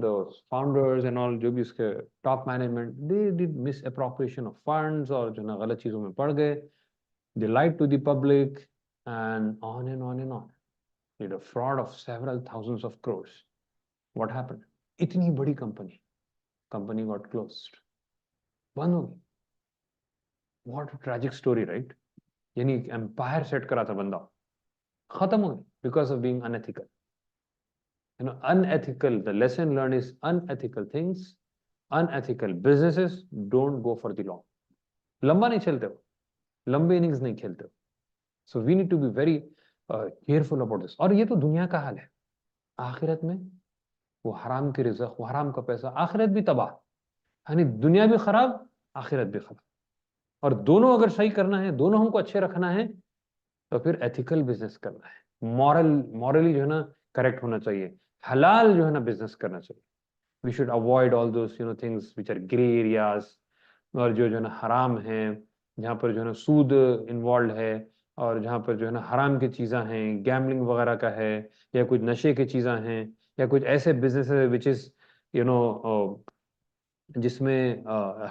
द फाउंडर्स एंड ऑल, जो भी उसके top management, they did misappropriation of funds, और जो ना गलत चीजों में पड़ गए, they lied to the public, and on and on and on, did a fraud of several thousands of crores. What happened? इतनी बड़ी कंपनी, कंपनी गॉट क्लोज्ड, बंद हो गई। What tragic story, right? यानी एम्पायर सेट करा था बंदा, खत्म हो गई because of being unethical. Unethical, the lesson learned is unethical things, unethical businesses don't go for the long. लंबा नहीं चलते हो, लंबे इनिंग्स नहीं खेलते हो। So we need to be very careful about this. और ये तो दुनिया का हाल है, आखिरत में वो हराम की रिज़्क़, वो हराम का पैसा, आखिरत भी तबाह, यानी दुनिया भी खराब, आखिरत भी खराब। और दोनों अगर सही करना है, दोनों हमको अच्छे रखना है, तो फिर एथिकल बिजनेस करना है, मॉरली जो है ना करेक्ट होना चाहिए, हलाल जो है ना बिजनेस करना चाहिए। We should avoid all those things which are grey areas, और जो है ना हराम है, जहाँ पर जो है ना सूद इन्वॉल्व है, और जहाँ पर जो है ना हराम की चीज़ें हैं, गैम्बलिंग वगैरह का है, या कुछ नशे की चीज़ें हैं, या कुछ ऐसे बिजनेस है विच इज़ यू नो जिसमें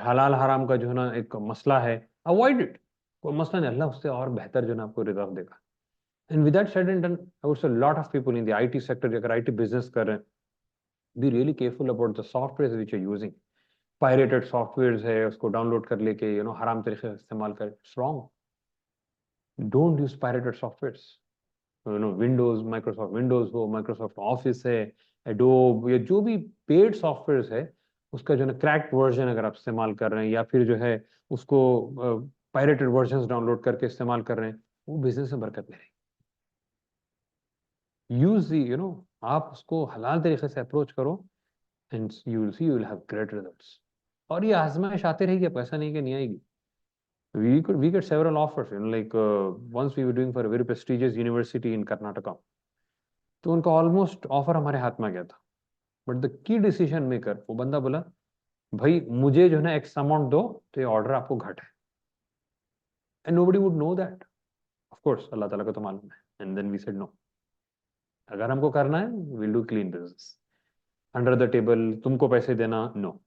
हलाल हराम का जो है ना एक मसला है, अवॉइड इट। कोई मसला नहीं, अल्लाह उससे और बेहतर जो है ना आपको रिजल्ट देगा। And with that said and done, I would say lot of people in the IT sector, अगर आईटी बिजनेस कर रहे हैं, be really careful about the software which are using. Pirated software है, उसको डाउनलोड कर लेके हराम तरीके से इस्तेमाल करें, it's wrong. Don't use pirated software. Windows, Microsoft Windows हो, माइक्रोसॉफ्ट ऑफिस है, एडोब, या जो भी पेड सॉफ्टवेयर है, उसका जो है क्रैक्ड वर्जन अगर आप इस्तेमाल कर रहे हैं, या फिर जो है उसको पायरेटेड वर्जन डाउनलोड करके इस्तेमाल कर रहे हैं, वो बिजनेस में बरकत नहीं रहेगी। यूज दी आप उसको हलाल तरीके से अप्रोच करो, and you will see, you will have great results. और ये आजमाइश आती रहेगी, अब ऐसा नहीं कि नहीं आएगी। We get several offers, like once we were doing for a very prestigious university in Karnataka, तो उनका ऑलमोस्ट ऑफर हमारे हाथ में आ गया था, but the key decision maker वो बंदा बोला, भाई मुझे जो है ना एक्स अमाउंट दो, तो ये ऑर्डर आपको घट है, and nobody would know that. Of course Allah ताला को तो मालूम है, and then we said no, अगर हमको करना है will do clean business, under the table तुमको पैसे देना, no,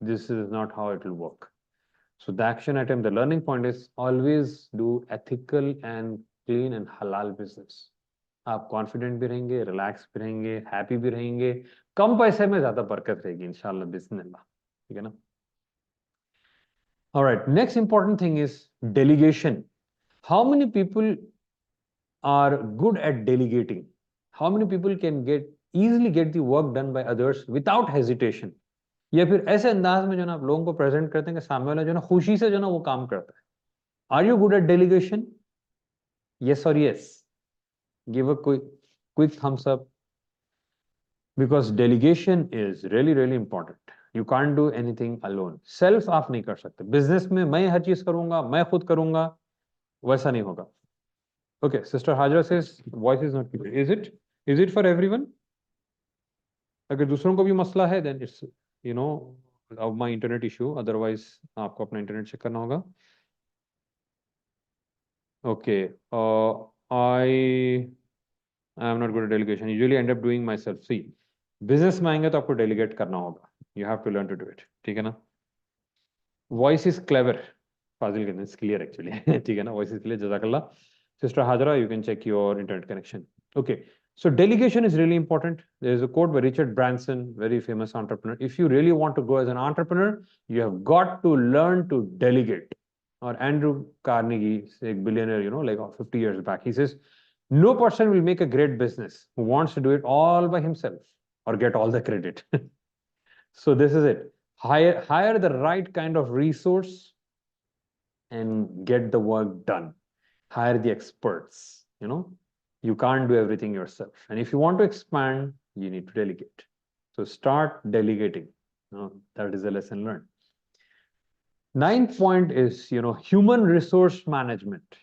this is not how it will work. So the action item, the learning point is always do ethical and clean and halal business. आप confident भी रहेंगे, relax भी रहेंगे, happy भी रहेंगे, कम पैसे में ज्यादा बरकत रहेगी इंशाल्लाह बिस्मिल्लाह। ठीक है ना? Alright, next important thing is delegation. How many people are good at delegating? How many people can easily get the work done by others without hesitation? या फिर ऐसे अंदाज में जो ना आप लोगों को प्रेजेंट करते हैं कि सामने वाला जो ना खुशी से जो ना वो काम करता है। Are you good at delegation? Yes or yes? Give a quick thumbs up, because delegation is really really important. You can't do anything alone. Self आप नहीं कर सकते। बिजनेस में मैं हर चीज करूंगा, मैं खुद करूंगा, वैसा नहीं होगा। Okay, Sister Hajra says voice is not clear. Is it for everyone? अगर दूसरों को भी मसला है, then it's you know of my internet issue. Otherwise आपको अपना इंटरनेट चेक करना होगा। Okay, I am not good at delegation. Usually end up doing myself. See, business में आएंगे तो आपको डेलीगेट करना होगा, you have to learn to do it. ठीक है ना? वॉइस इज क्लेवर, फाजिल कहते हैं क्लियर एक्चुअली। ठीक है ना? वॉइस इज क्लियर, जजाकल्लाह। Sister Hajra, you can check your internet connection. Okay, so delegation is really important. There is a quote by Richard Branson, very famous entrepreneur. If you really want to grow as an entrepreneur, you have got to learn to delegate. Or Andrew Carnegie, एक billionaire, like 50 years back, he says, No person will make a great business who wants to do it all by himself or get all the credit. So this is it. Hire the right kind of resource and get the work done. Hire the experts. You can't do everything yourself. And if you want to expand, you need to delegate. So start delegating. That is a lesson learned. Ninth point is, human resource management.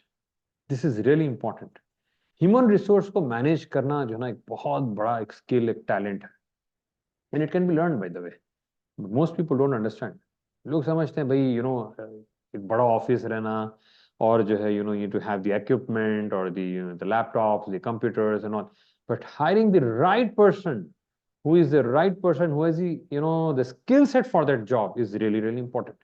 This is really important. Human resource को manage करना जो है ना एक बहुत बड़ा एक skill, एक talent है. And it can be learned, by the way. But most people don't understand. लोग समझते हैं भाई एक बड़ा ऑफिस रहना और जो है you need to have the equipment or the laptops, the computers and all. But hiring the right person, who is the right person, who has the skill set for that job is really, really important.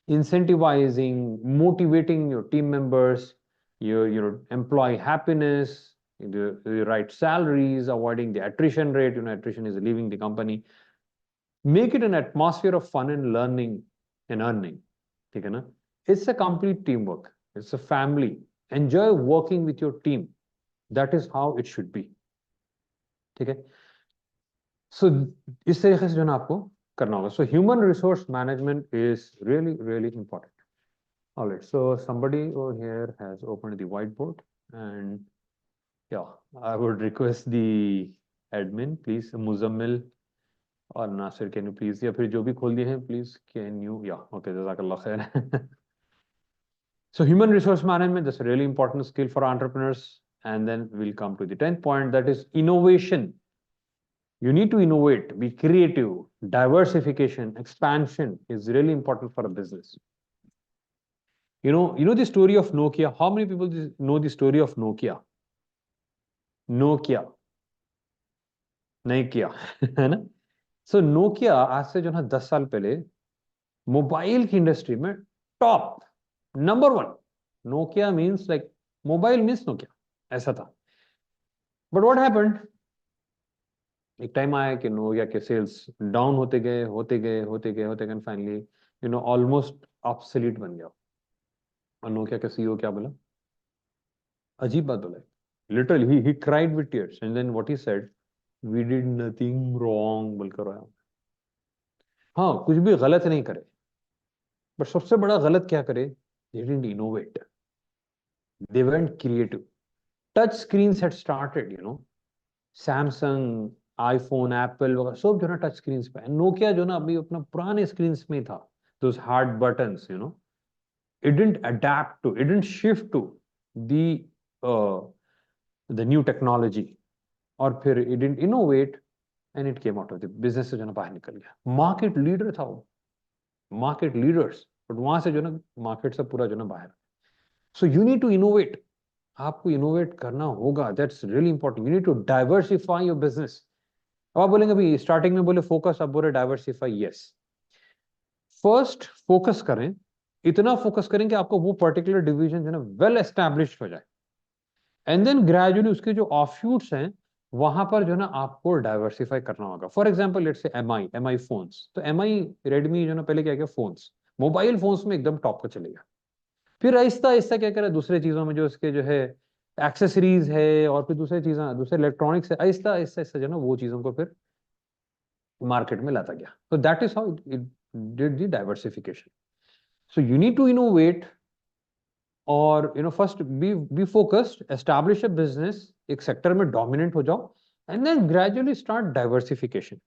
Incentivizing, motivating your team members, your employee happiness, the right salaries, avoiding the attrition rate. Attrition is leaving the company. Make it an atmosphere of fun and learning and earning. ठीक है ना? It's a complete teamwork. It's a family. Enjoy working with your team. That is how it should be. ठीक है? So इस तरीके से जो ना आपको करना होगा. So human resource management is really, really important. All right. So somebody over here has opened the whiteboard, and yeah, I would request the admin, please, Muzammil or Nasir, can you please, या फिर जो भी खोल दिए हैं, please, can you, yeah, okay, jazakallah khair. So human resource management, that's a really important skill for entrepreneurs. And then we'll come to the 10th point, that is innovation. You need to innovate, be creative. Diversification, expansion is really important for a business. You know the story of Nokia? How many people know the story of Nokia? Nokia. नहीं किया है ना? So Nokia आज से जो है 10 साल पहले मोबाइल की इंडस्ट्री में top number 1. Nokia means like mobile means Nokia. ऐसा था. But what happened? एक टाइम आया कि Nokia के सेल्स डाउन होते गए and finally almost obsolete बन गया. और Nokia के CEO क्या बोला? अजीब बात बोला. Literally he cried with tears, and then what he said, we did nothing wrong बोलकर आया. हाँ, कुछ भी गलत नहीं करे, बट सबसे बड़ा गलत क्या करे? They didn't innovate. They weren't creative. Touch screens had started, Samsung, iPhone, Apple वगैरह सब जो ना टच स्क्रीन्स पे. नोकिया जो ना अभी अपना पुराने स्क्रीन्स में था. Those hard buttons, it didn't adapt to, it didn't shift to the new technology, और फिर it didn't innovate, and it came out of the business से जो ना बाहर निकल गया. मार्केट लीडर था वो, मार्केट लीडर्स, बट वहां से जो ना मार्केट से पूरा जो ना बाहर. So you need to innovate. आपको इनोवेट करना होगा. That's really important. You need to diversify your business. अब आप बोलेंगे अभी स्टार्टिंग में बोले फोकस, अब बोले डाइवर्सिफाई. यस, फर्स्ट फोकस करें, इतना फोकस करें कि आपको वो पर्टिकुलर डिवीजन जो ना वेल एस्टैब्लिश्ड हो जाए, एंड देन ग्रेजुअली उसके जो ऑफशूट्स हैं वहां पर जो ना आपको डाइवर्सिफाई करना होगा. For example let's say MI phones. तो एमआई रेडमी जो ना पहले क्या किया, फोन्स, मोबाइल फोन्स में एकदम टॉप पर चलेगा. फिर आहिस्ता आहिस्ता क्या करें, दूसरे चीजों में जो इसके जो है एक्सेसरीज है और फिर दूसरे चीजें, दूसरे इलेक्ट्रॉनिक्स है, आहिस्ता आहिस्ता जो ना वो चीजों को फिर मार्केट में लाता गया. तो that is how it did the diversification. So you need to innovate, और first be focused, establish a business, एक सेक्टर में डोमिनेंट हो जाओ, and then gradually start diversification.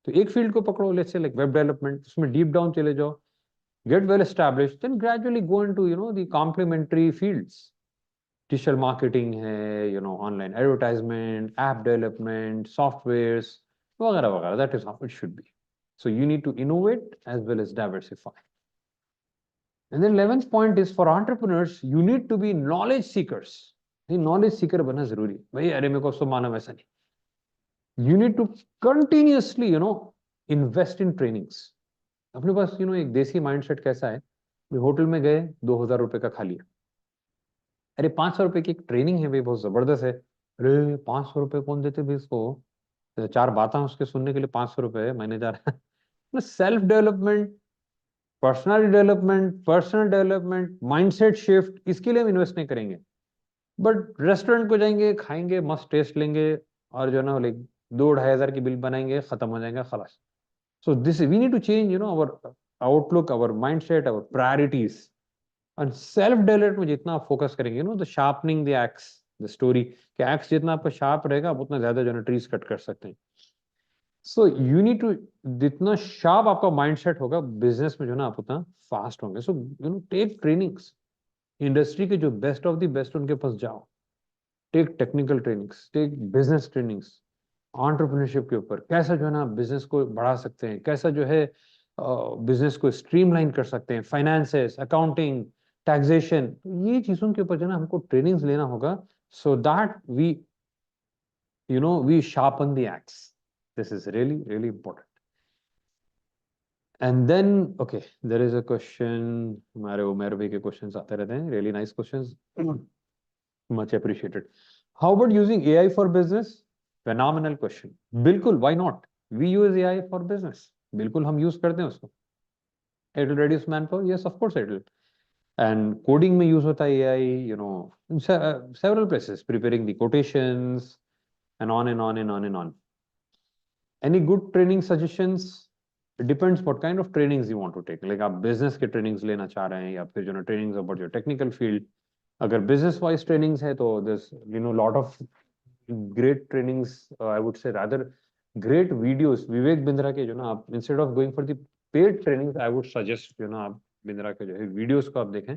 तो एक फील्ड को पकड़ो, let's say like web development, उसमें डीप डाउन चले जाओ, get well established, then gradually go into the complementary fields. Digital marketing है, online advertisement, app development, softwares, वगैरह वगैरह. That is how it should be. So you need to innovate as well as diversify. And then 11th point is, for entrepreneurs, you need to be knowledge seekers. knowledge seeker बनना जरूरी. भाई अरे मेरे को सब मालूम है, वैसा नहीं. You need to continuously invest in trainings. अपने पास एक देसी माइंडसेट कैसा है, होटल में गए 2000 रुपए का खा लिया. अरे 500 रुपए की एक ट्रेनिंग है भाई, बहुत जबरदस्त है. अरे 500 रुपए कौन देते भाई इसको, 4 बातें उसके सुनने के लिए 500 रुपए महीने जा रहा है. Self development, personal development, mindset shift, इसके लिए हम इन्वेस्ट नहीं करेंगे. बट रेस्टोरेंट को जाएंगे, खाएंगे, मस्त टेस्ट लेंगे, और जो है ना लाइक 2-2,500 की बिल बनाएंगे, खत्म हो जाएगा, खलास। So this we need to change our outlook, our mindset, our priorities. और सेल्फ डेवलपमेंट में जितना आप फोकस करेंगे the sharpening the axe, the story, कि एक्स जितना आपका शार्प रहेगा, आप उतना ज्यादा जो है ट्रीज कट कर सकते हैं। सो यू नीड टू, जितना शार्प आपका माइंडसेट होगा बिजनेस में, जो है ना आप उतना फास्ट होंगे। सो टेक ट्रेनिंग्स, इंडस्ट्री के जो बेस्ट ऑफ द बेस्ट उनके पास जाओ, take technical trainings, take business trainings, entrepreneurship के ऊपर, कैसा जो है ना बिजनेस को बढ़ा सकते हैं, कैसा जो है बिजनेस को स्ट्रीमलाइन कर सकते हैं, फाइनेंसेस, अकाउंटिंग, टैक्सेशन, ये चीजों के ऊपर जो है ना हमको ट्रेनिंग्स लेना होगा, so that we sharpen the axe. This is really really important. And then okay, there is a question, हमारे उमेर भाई के क्वेश्चंस आते रहते हैं, really nice questions, much appreciated. How about using AI for business? Phenomenal question. बिल्कुल, why not, we use AI for business, बिल्कुल हम use करते हैं उसको। It will reduce manpower, yes of course it will. And coding में use होता है AI, several places, preparing the quotations, and on and on and on and on. Any good training suggestions? It depends what kind of trainings you want to take. Like आप business के trainings लेना चाह रहे हैं, या फिर trainings about your technical field. अगर business wise trainings है तो there's lot of great trainings, I would say rather great videos. Vivek Bindra के आप instead of going for the paid trainings, I would suggest आप बिंद्रा के videos को आप देखें,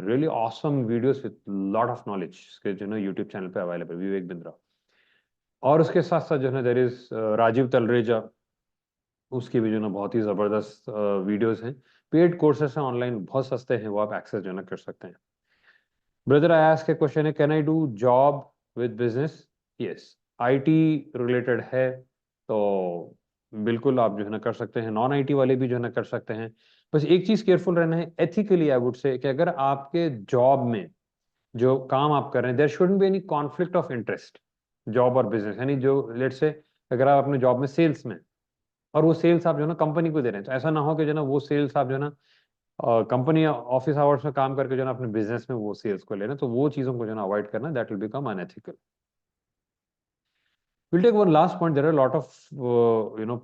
really awesome videos with lot of knowledge, इसके YouTube channel पे available, Vivek Bindra. और उसके साथ साथ देर इज राजीव तलरेजा, उसकी भी बहुत ही जबरदस्त वीडियोस हैं, पेड कोर्सेस हैं ऑनलाइन, बहुत सस्ते हैं, वो आप एक्सेस कर सकते हैं। Brother I ask a question है, can I do job with business? Yes, IT related है तो बिल्कुल आप कर सकते हैं, नॉन आईटी वाले भी कर सकते हैं। बस एक चीज केयरफुल रहना है, एथिकली आई वुड से, कि अगर आपके जॉब में जो काम आप कर रहे हैं, there shouldn't be any conflict of interest, job और बिजनेस, यानी जो लेट्स से अगर आप अपने जॉब में सेल्स में, और वो सेल्स आप कंपनी को दे रहे हैं, तो ऐसा ना हो कि वो सेल्स आप कंपनी ऑफिस आवर्स में काम करके अपने बिजनेस में वो सेल्स को ले रहे हैं, तो वो चीजों को अवॉइड करना, that will become unethical. Will take one last point, there are lot of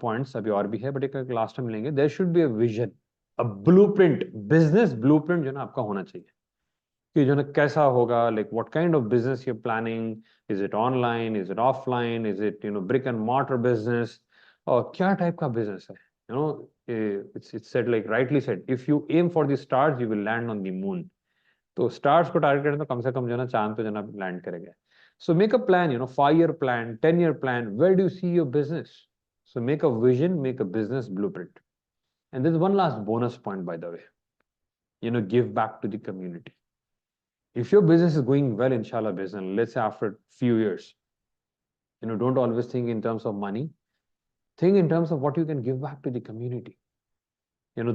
points अभी और भी है, बट एक लास्ट टाइम लेंगे। There should be a vision, a blueprint, business blueprint आपका होना चाहिए, कि कैसा होगा, like what kind of business you planning, is it online, is it offline, is it brick and mortar business, और क्या टाइप का बिजनेस है। It's said, like rightly said, if you aim for the stars you will land on the moon. तो stars को target करें तो कम से कम चांद पे लैंड करेंगे। So make a plan, 5 year plan, 10 year plan, where do you see your business? So make a vision, make a business blueprint. And there's one last bonus point, by the way, give back to the community. If your business is going well, inshallah business, let's say after few years, don't always think in terms of money, think in terms of what you can give back to the community.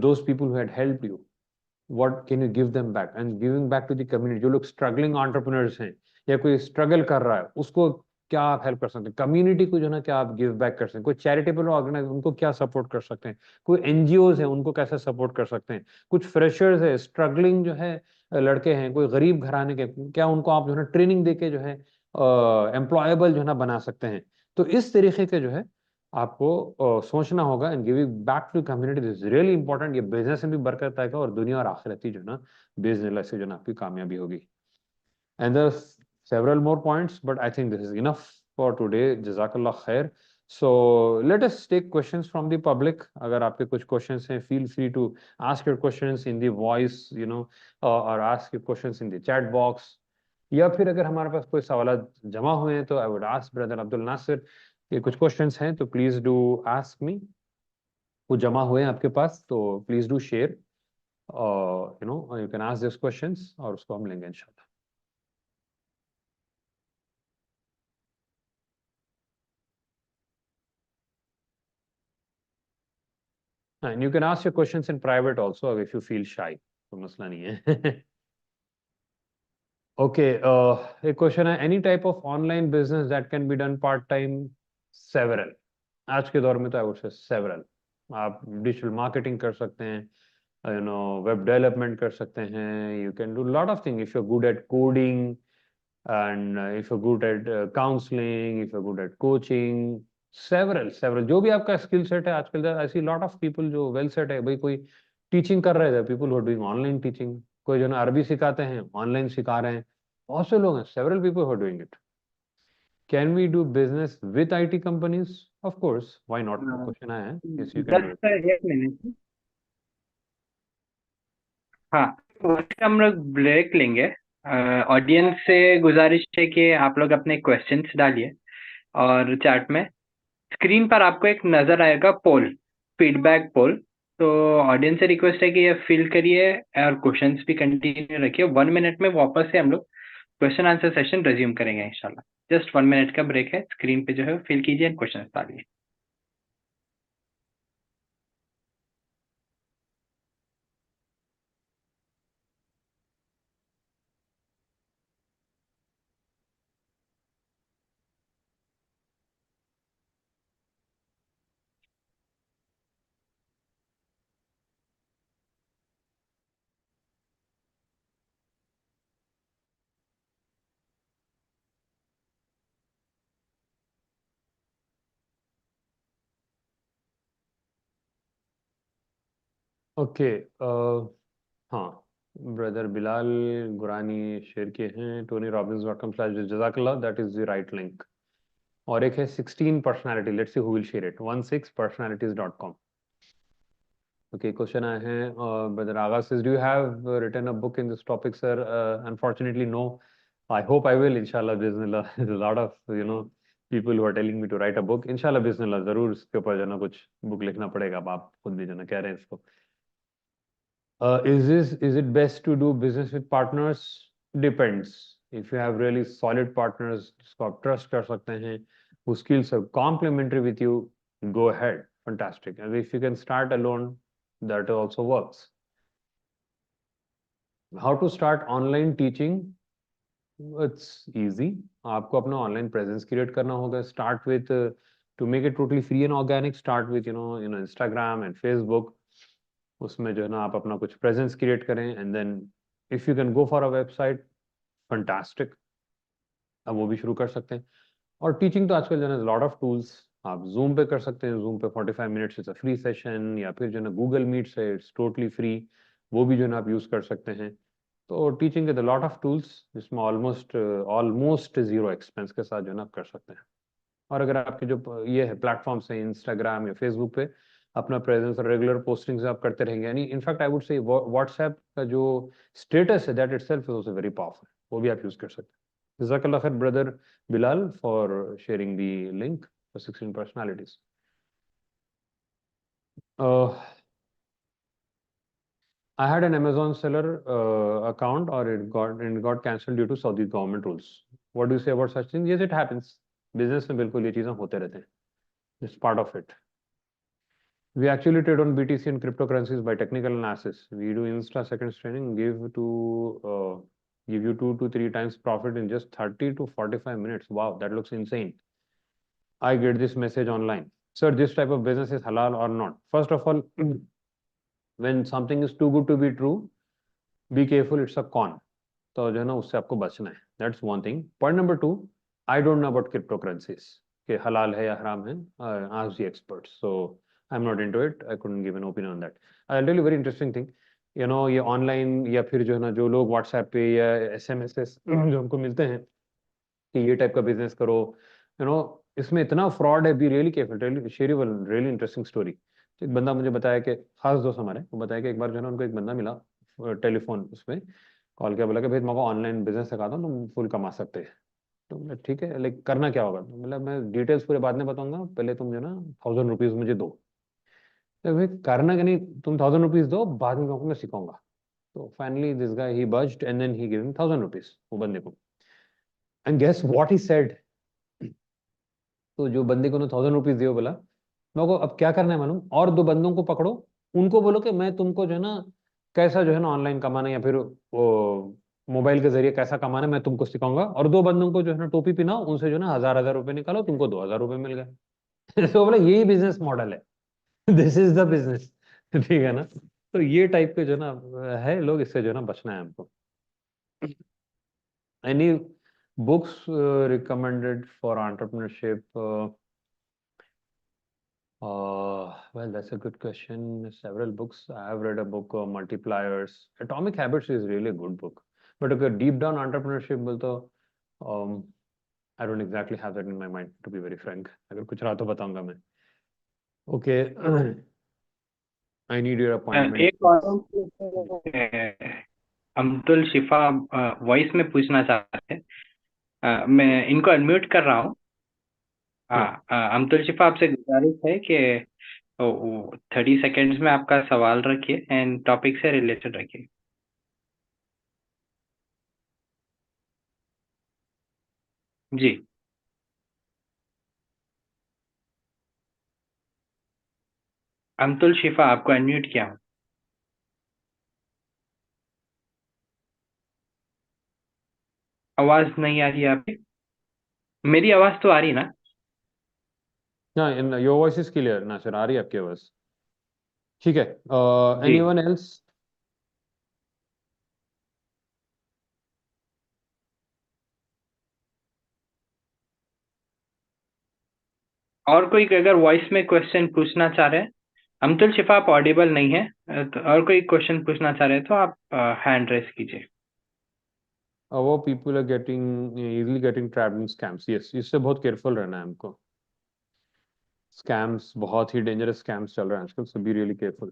Those people who had helped you, what can you give them back? And giving back to the community, जो लोग struggling entrepreneurs हैं, या कोई struggle कर रहा है, उसको क्या आप हेल्प कर सकते हैं, कम्युनिटी को क्या आप गिव बैक कर सकते हैं, कोई चैरिटेबल ऑर्गेनाइज, उनको क्या सपोर्ट कर सकते हैं, कोई एनजीओज है उनको कैसे सपोर्ट कर सकते हैं, कुछ फ्रेशर्स है, स्ट्रगलिंग लड़के हैं, कोई गरीब घराने के, क्या उनको आप ट्रेनिंग देके एम्प्लॉयबल बना सकते हैं। तो इस तरीके के आपको सोचना होगा, and giving back to community, this is really important. ये बिजनेस में भी बरकत आएगा, और दुनिया और आखिरती बिजनेस से आपकी कामयाबी होगी। And there several more points, but I think this is enough for today. Jazakallah khair. So let us take questions from the public. अगर आपके कुछ questions हैं, feel free to ask your questions in the voice, or ask your questions in the chat box. या फिर अगर हमारे पास कोई सवाल जमा हुए हैं, तो I would ask brother Abdul Nasir कि कुछ questions हैं, तो please do ask me. वो जमा हुए हैं आपके पास, तो please do share. You can ask these questions, और उसको हम लेंगे इंशाल्लाह। And you can ask your questions in private also if you feel shy. तो मसला नहीं है। Okay, एक क्वेश्चन है, any type of online business that can be done part time? Several. आज के दौर में तो आई वुड से सेवरल। आप डिजिटल मार्केटिंग कर सकते हैं, वेब डेवलपमेंट कर सकते हैं, you can do lot of thing if you are good at coding, and if you good at counselling, if you good at coaching, several जो भी आपका स्किल सेट है आजकल, ऐसी लॉट ऑफ पीपल जो वेल सेट है भाई। कोई टीचिंग कर रहे थे, people who are doing online teaching, कोई जो ना अरबी सिखाते हैं ऑनलाइन सिखा रहे हैं, बहुत से लोग हैं, several people who are doing it. Can we do business with IT companies? Of course, why not? Question आया है, yes you can do it.
Just एक मिनट। हाँ, तो उसका हम लोग ब्रेक लेंगे। ऑडियंस से गुजारिश है कि आप लोग अपने क्वेश्चंस डालिए, और चैट में स्क्रीन पर आपको एक नजर आएगा पोल, फीडबैक पोल। तो ऑडियंस से रिक्वेस्ट है कि ये फिल करिए और क्वेश्चंस भी कंटिन्यू रखिए। 1 मिनट में वापस से हम लोग क्वेश्चन आंसर सेशन रिज्यूम करेंगे इंशाल्लाह। जस्ट 1 मिनट का ब्रेक है, स्क्रीन पे जो है फिल कीजिए, क्वेश्चन डालिए।
ओके, हाँ, ब्रदर बिलाल गुरानी शेयर किए हैं tonyrobbins.com/, जजाकल्लाह, that is the right link. और एक है 16 personality, let's see who will share it, 16personalities.com। Okay, question आए हैं, brother Agha says, do you have written a book in this topic, sir? Unfortunately no. I hope I will, inshallah bismillah. There's a lot of people who are telling me to write a book, inshallah bismillah, जरूर इसके ऊपर जो ना कुछ book लिखना पड़ेगा। अब आप खुद भी जो ना कह रहे हैं इसको। Is it best to do business with partners? Depends. If you have really solid partners जिसको आप trust कर सकते हैं, whose skills are complementary with you, go ahead, fantastic. And if you can start alone, that also works. How to start online teaching? It's easy. आपको अपना online presence create करना होगा. Start with to make it totally free and organic. Start with Instagram and Facebook. उसमें जो है ना आप अपना कुछ प्रेजेंस क्रिएट करें, and then if you can go for a website, fantastic, अब वो भी शुरू कर सकते हैं। और टीचिंग तो आजकल जो है लॉट ऑफ टूल्स, आप जूम पे कर सकते हैं, जूम पे 45 minutes is a free session, या फिर जो है ना गूगल मीट से इट्स टोटली फ्री, वो भी जो है ना आप यूज कर सकते हैं। तो टीचिंग के लॉट ऑफ टूल्स जिसमें ऑलमोस्ट ऑलमोस्ट जीरो एक्सपेंस के साथ जो है ना आप कर सकते हैं। और अगर आपके जो ये है प्लेटफॉर्म्स है इंस्टाग्राम या फेसबुक पे, अपना प्रेजेंस और रेगुलर पोस्टिंग्स आप करते रहेंगे, यानी इनफैक्ट आई वुड से व्हाट्सएप का जो स्टेटस है that itself is also very powerful, वो भी आप यूज कर सकते हैं। जज़ाकल्लाह खैर brother Bilal for sharing the link for 16 personalities. I had an Amazon seller account, or it got cancelled due to Saudi government rules. What do you say about such things? Yes, it happens. Business में बिल्कुल ये चीजें होते रहते हैं. It's part of it. We actually trade on BTC and cryptocurrencies by technical analysis. We do Insta seconds trading, give you 2 to 3 times profit in just 30 to 45 minutes. Wow, that looks insane. I get this message online. Sir, this type of business is halal or not? First of all, when something is too good to be true, be careful, it's a con. तो जो है ना उससे आपको बचना है, that's one thing. Point number two, I don't know about crypto currencies कि हलाल है या हराम है, ask the experts, so I am not into it, I couldn't give an opinion on that. I tell you very interesting thing, ये online या फिर जो है ना जो लोग व्हाट्सएप पे या एसएमएस जो हमको मिलते हैं कि ये टाइप का बिजनेस करो, यू नो इसमें इतना फ्रॉड है, B really careful. Share you one really interesting story. एक बंदा मुझे बताया कि खास दोस्त हमारे, वो बताया कि एक बार जो है ना उनको एक बंदा मिला टेलीफोन उसमें, कॉल किया, बोला कि भाई तुमको ऑनलाइन बिजनेस सिखाता हूँ, तुम फुल कमा सकते हैं। तो बोला ठीक है, लाइक करना क्या होगा? तो मतलब मैं डिटेल्स पूरे बाद में बताऊंगा, पहले तुम जो ना 1000 रुपीज मुझे दो। तो भाई करना कि नहीं, तुम 1000 रुपीज दो, बाद में तुमको मैं सिखाऊंगा। तो finally this guy he buzzed and then he give him 1000 rupees, वो बंदे को। And guess what he said? तो जो बंदे को ना 1000 रुपीज दिए, वो बोला मेरे को अब क्या करना है मालूम, और दो बंदों को पकड़ो, उनको बोलो कि मैं तुमको जो है ना कैसा जो है ना ऑनलाइन कमाना, या फिर वो मोबाइल के जरिए कैसा कमाना मैं तुमको सिखाऊंगा, और दो बंदों को जो है ना टोपी पहनाओ, उनसे जो है ना 1000 1000 रुपए निकालो, तुमको 2000 रुपए मिल गए। तो बोला यही बिजनेस मॉडल है, दिस इज द बिजनेस। ठीक है ना? तो ये टाइप के जो है ना है लोग, इससे जो है ना बचना है हमको। Any Books recommended for entrepreneurship. Well, that's a good question. Several books. I have read a book, Multipliers. Atomic Habits is really a good book. But okay, deep down entrepreneurship will तो I don't exactly have that in my mind, to be very frank. अगर कुछ रहा तो बताऊंगा मैं. Okay, I need your appointment.
एक और अब्दुल शिफा voice में पूछना चाहते हैं. मैं इनको अनम्यूट कर रहा हूँ. अब्दुल शिफा, आपसे गुजारिश है कि 30 सेकेंड्स में आपका सवाल रखिए एंड टॉपिक से रिलेटेड रखिए. जी. अब्दुल शिफा, आपको अनम्यूट किया हूँ. आवाज नहीं आ रही है आपकी. मेरी आवाज तो आ रही ना.
हाँ, your voice is clear Nasir, आ रही है आपकी आवाज. ठीक है.
जी.
Anyone else?
और कोई अगर वॉइस में क्वेश्चन पूछना चाह रहे हैं. अब्दुल शिफा, आप ऑडिबल नहीं है. तो और कोई क्वेश्चन पूछना चाह रहे हैं तो आप हैंड रेस कीजिए.
वो people are getting easily getting trapped in scams. Yes, इससे बहुत केयरफुल रहना है हमको. स्कैम्स, बहुत ही डेंजरस स्कैम्स चल रहे हैं आजकल, so be really careful.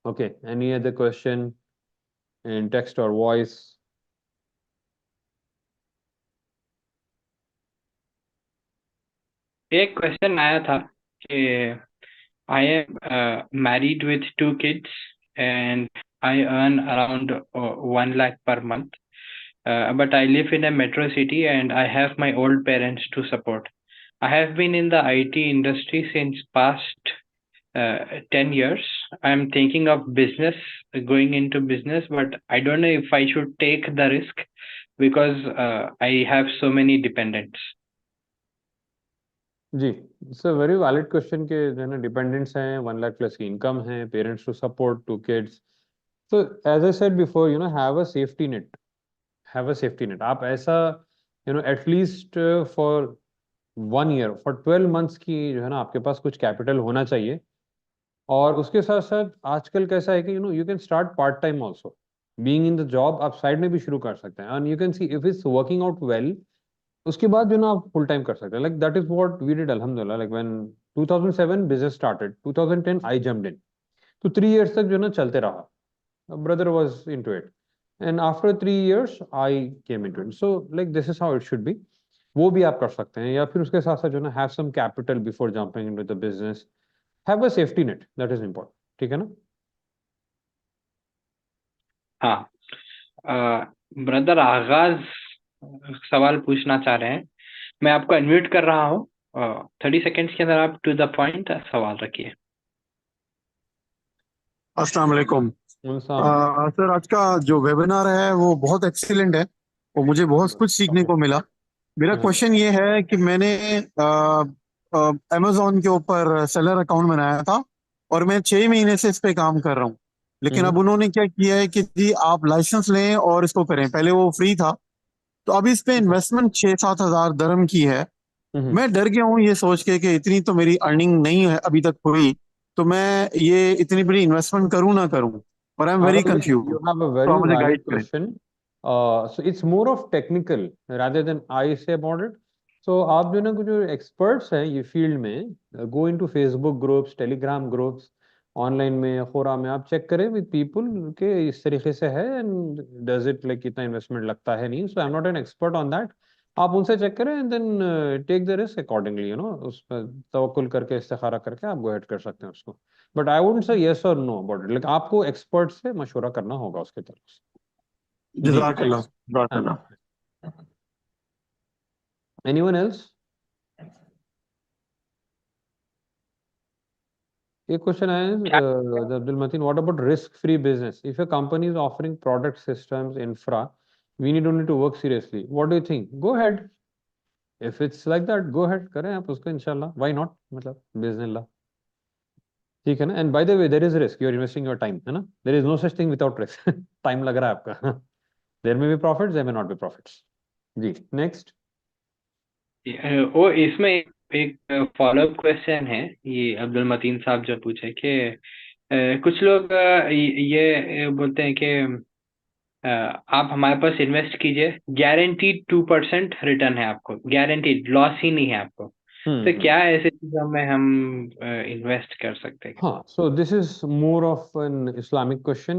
Okay, any other question in text और वॉइस?
एक क्वेश्चन आया था कि I am married with 2 kids and I earn around 1 lakh per month. But I live in a metro city and I have my old parents to support. I have been in the IT industry since past 10 years. I'm thinking of going into business, but I don't know if I should take the risk because I have so many dependents.
जी, it's a very valid question के जो है ना, dependents हैं, 1 lakh plus की इनकम है, parents to support, 2 kids. तो as I said before, you know, have a safety net. Have a safety net. आप ऐसा, you know, at least for 1 year, for 12 months की जो है ना, आपके पास कुछ कैपिटल होना चाहिए. और उसके साथ साथ आजकल कैसा है कि you know, you can start part time also. Being in the job आप साइड में भी शुरू कर सकते हैं, and you can see if it's working out well, उसके बाद जो ना आप फुल टाइम कर सकते हैं. Like that is what we did अल्हम्दुलिल्लाह. Like when 2007 business started, 2010 I jumped in. तो 3 इयर्स तक जो ना चलते रहा. Brother was into it, and after 3 years I came into it. So like this is how it should be. वो भी आप कर सकते हैं, या फिर उसके साथ साथ जो ना, have some capital before jumping into the business. Have a safety net, that is important. ठीक है ना?
हाँ. ब्रदर आगाज सवाल पूछना चाह रहे हैं. मैं आपको अनम्यूट कर रहा हूँ. 30 सेकेंड्स के अंदर आप टू द पॉइंट सवाल रखिए.
अस्सलाम वालेकुम.
उनसा.
सर, आज का जो वेबिनार है वो बहुत एक्सीलेंट है और मुझे बहुत कुछ सीखने को मिला. मेरा क्वेश्चन ये है कि मैंने अमेजोन के ऊपर सेलर अकाउंट बनाया था और मैं 6 महीने से इस पे काम कर रहा हूँ. लेकिन अब उन्होंने क्या किया है कि जी आप लाइसेंस लें और इसको करें. पहले वो फ्री था, तो अब इस पे इन्वेस्टमेंट 6-7 हज़ार दरम की है. मैं डर गया हूँ ये सोच के कि इतनी तो मेरी अर्निंग नहीं है अभी तक हुई, तो मैं ये इतनी बड़ी इन्वेस्टमेंट करूँ ना करूँ, और I am very confuse.
You have a
तो
very
आप मुझे
valid
गाइड करें.
question. So it's more of technical rather than I say about it. So आप जो ना कुछ जो experts हैं ये फील्ड में, go into Facebook groups, Telegram groups, online में, खोरा में आप चेक करें विद पीपल के इस तरीके से है, एंड डज इट लाइक कितना इन्वेस्टमेंट लगता है नहीं. So I am not an expert on that. आप उनसे चेक करें and then take the risk accordingly, you know, उस पर तवक्कुल करके, इस्तिखारा करके आप गो हेड कर सकते हैं उसको. But I wouldn't say yes और नो अबाउट इट. लाइक आपको एक्सपर्ट से मशवरा करना होगा उसके तरफ से. जी.
जज़ाकल्लाह.
हाँ.
जज़ाकल्लाह.
Anyone else? एक क्वेश्चन है Abdul Mateen, what about risk free business? If a company is offering product, systems, infra, we need only to work seriously, what do you think? Go ahead. If it's like that, go ahead करें आप उसको, इंशाल्लाह, why not, मतलब बिस्मिल्लाह. ठीक है ना? And by the way, there is risk, you are investing your time, है ना? There is no such thing without risk. Time लग रहा है आपका. There may be profits, there may not be profits. जी नेक्स्ट।
वो इसमें एक फॉलोअप क्वेश्चन है, ये अब्दुल मतीन साहब जो पूछे कि कुछ लोग ये बोलते हैं कि आप हमारे पास इन्वेस्ट कीजिए, गारंटीड 2% रिटर्न है आपको, गारंटीड लॉस ही नहीं है आपको। तो
हम्म।
क्या ऐसे चीजों में हम इन्वेस्ट कर सकते हैं?
हाँ, so this is more of an Islamic question.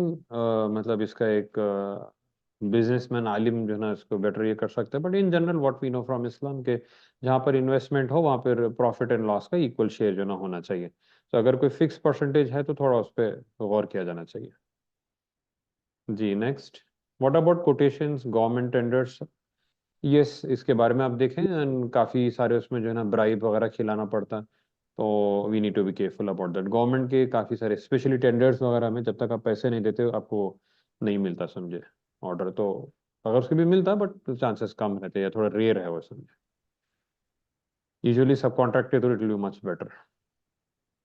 मतलब इसका एक बिजनेसमैन आलिम जो है ना इसको बेटर ये कर सकते हैं, but in general what we know from Islam के जहाँ पर इन्वेस्टमेंट हो वहाँ पर प्रॉफिट एंड लॉस का इक्वल शेयर जो ना होना चाहिए। तो अगर कोई फिक्स परसेंटेज है तो थोड़ा उस पर गौर किया जाना चाहिए। जी next. What about quotations, government tenders? Yes, इसके बारे में आप देखें and काफ़ी सारे उसमें जो है ना ब्राइब वगैरह खिलाना पड़ता है, तो we need to be careful about that. Government के काफ़ी सारे स्पेशली टेंडर्स वगैरह में जब तक आप पैसे नहीं देते आपको नहीं मिलता समझे ऑर्डर। तो अगर उसके भी मिलता बट चांसेस कम रहते हैं या थोड़ा रेयर है वो समझे। यूजुअली सब कॉन्ट्रैक्ट के through it will be much better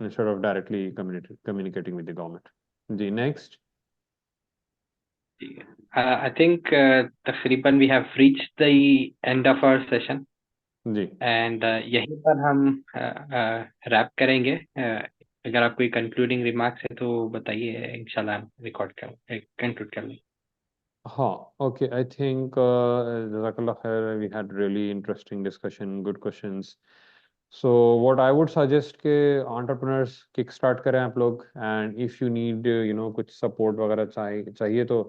instead of directly communicating with the government. जी नेक्स्ट।
आई थिंक तकरीबन we have reached the end of our session,
जी
एंड यहीं पर हम रैप करेंगे। अगर आप कोई कंक्लूडिंग रिमार्क्स है तो बताइए, इंशाल्लाह हम रिकॉर्ड कर कंक्लूड कर लें।
हाँ, okay. I think Jazakallah khair. We had really interesting discussion, good questions. So what I would suggest के entrepreneurs kick start करें आप लोग, and if you need कुछ support वगैरह चाहिए तो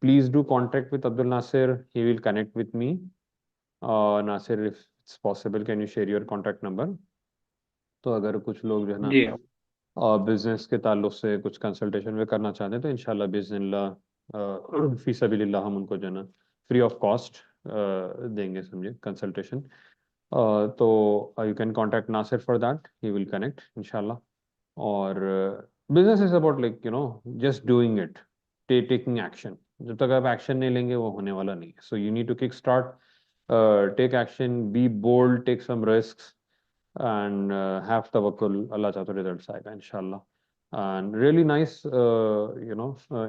please do contact with Abdul Nasir. He will connect with me. Nasir, if it's possible, can you share your contact number? तो अगर कुछ लोग जो है ना
जी।
बिजनेस के ताल्लुक से कुछ कंसल्टेशन में करना चाहते हैं तो इंशाल्लाह बिस्मिल्लाह फी सबीलिल्लाह हम उनको जो है ना फ्री ऑफ कॉस्ट देंगे समझे कंसल्टेशन। तो you can contact Nasir for that, he will connect इंशाल्लाह। और business is about like just doing it, taking action. जब तक आप एक्शन नहीं लेंगे वो होने वाला नहीं है। So you need to kick start, take action, be bold, take some risks and have tawakkul. Allah चाहे तो रिजल्ट्स आएगा इंशाल्लाह। and really nice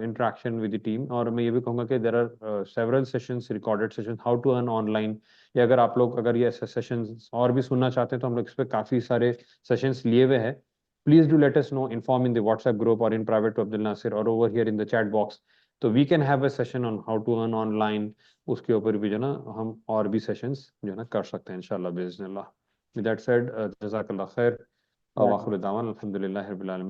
interaction with the team। और मैं ये भी कहूँगा कि there are several sessions, recorded sessions, how to earn online। या अगर आप लोग अगर ये ऐसे sessions और भी सुनना चाहते हैं तो हम लोग इस पे काफ़ी सारे sessions लिए हुए हैं। Please do let us know, inform in the WhatsApp group or in private to Abdul Nasir or over here in the chat box। तो we can have a session on how to earn online। उसके ऊपर भी जो ना हम और भी sessions जो ना कर सकते हैं इंशाल्लाह बिस्मिल्लाह। With that said, Jazakallah khair. Wa akhiru da'wan, alhamdulillahi rabbil alamin.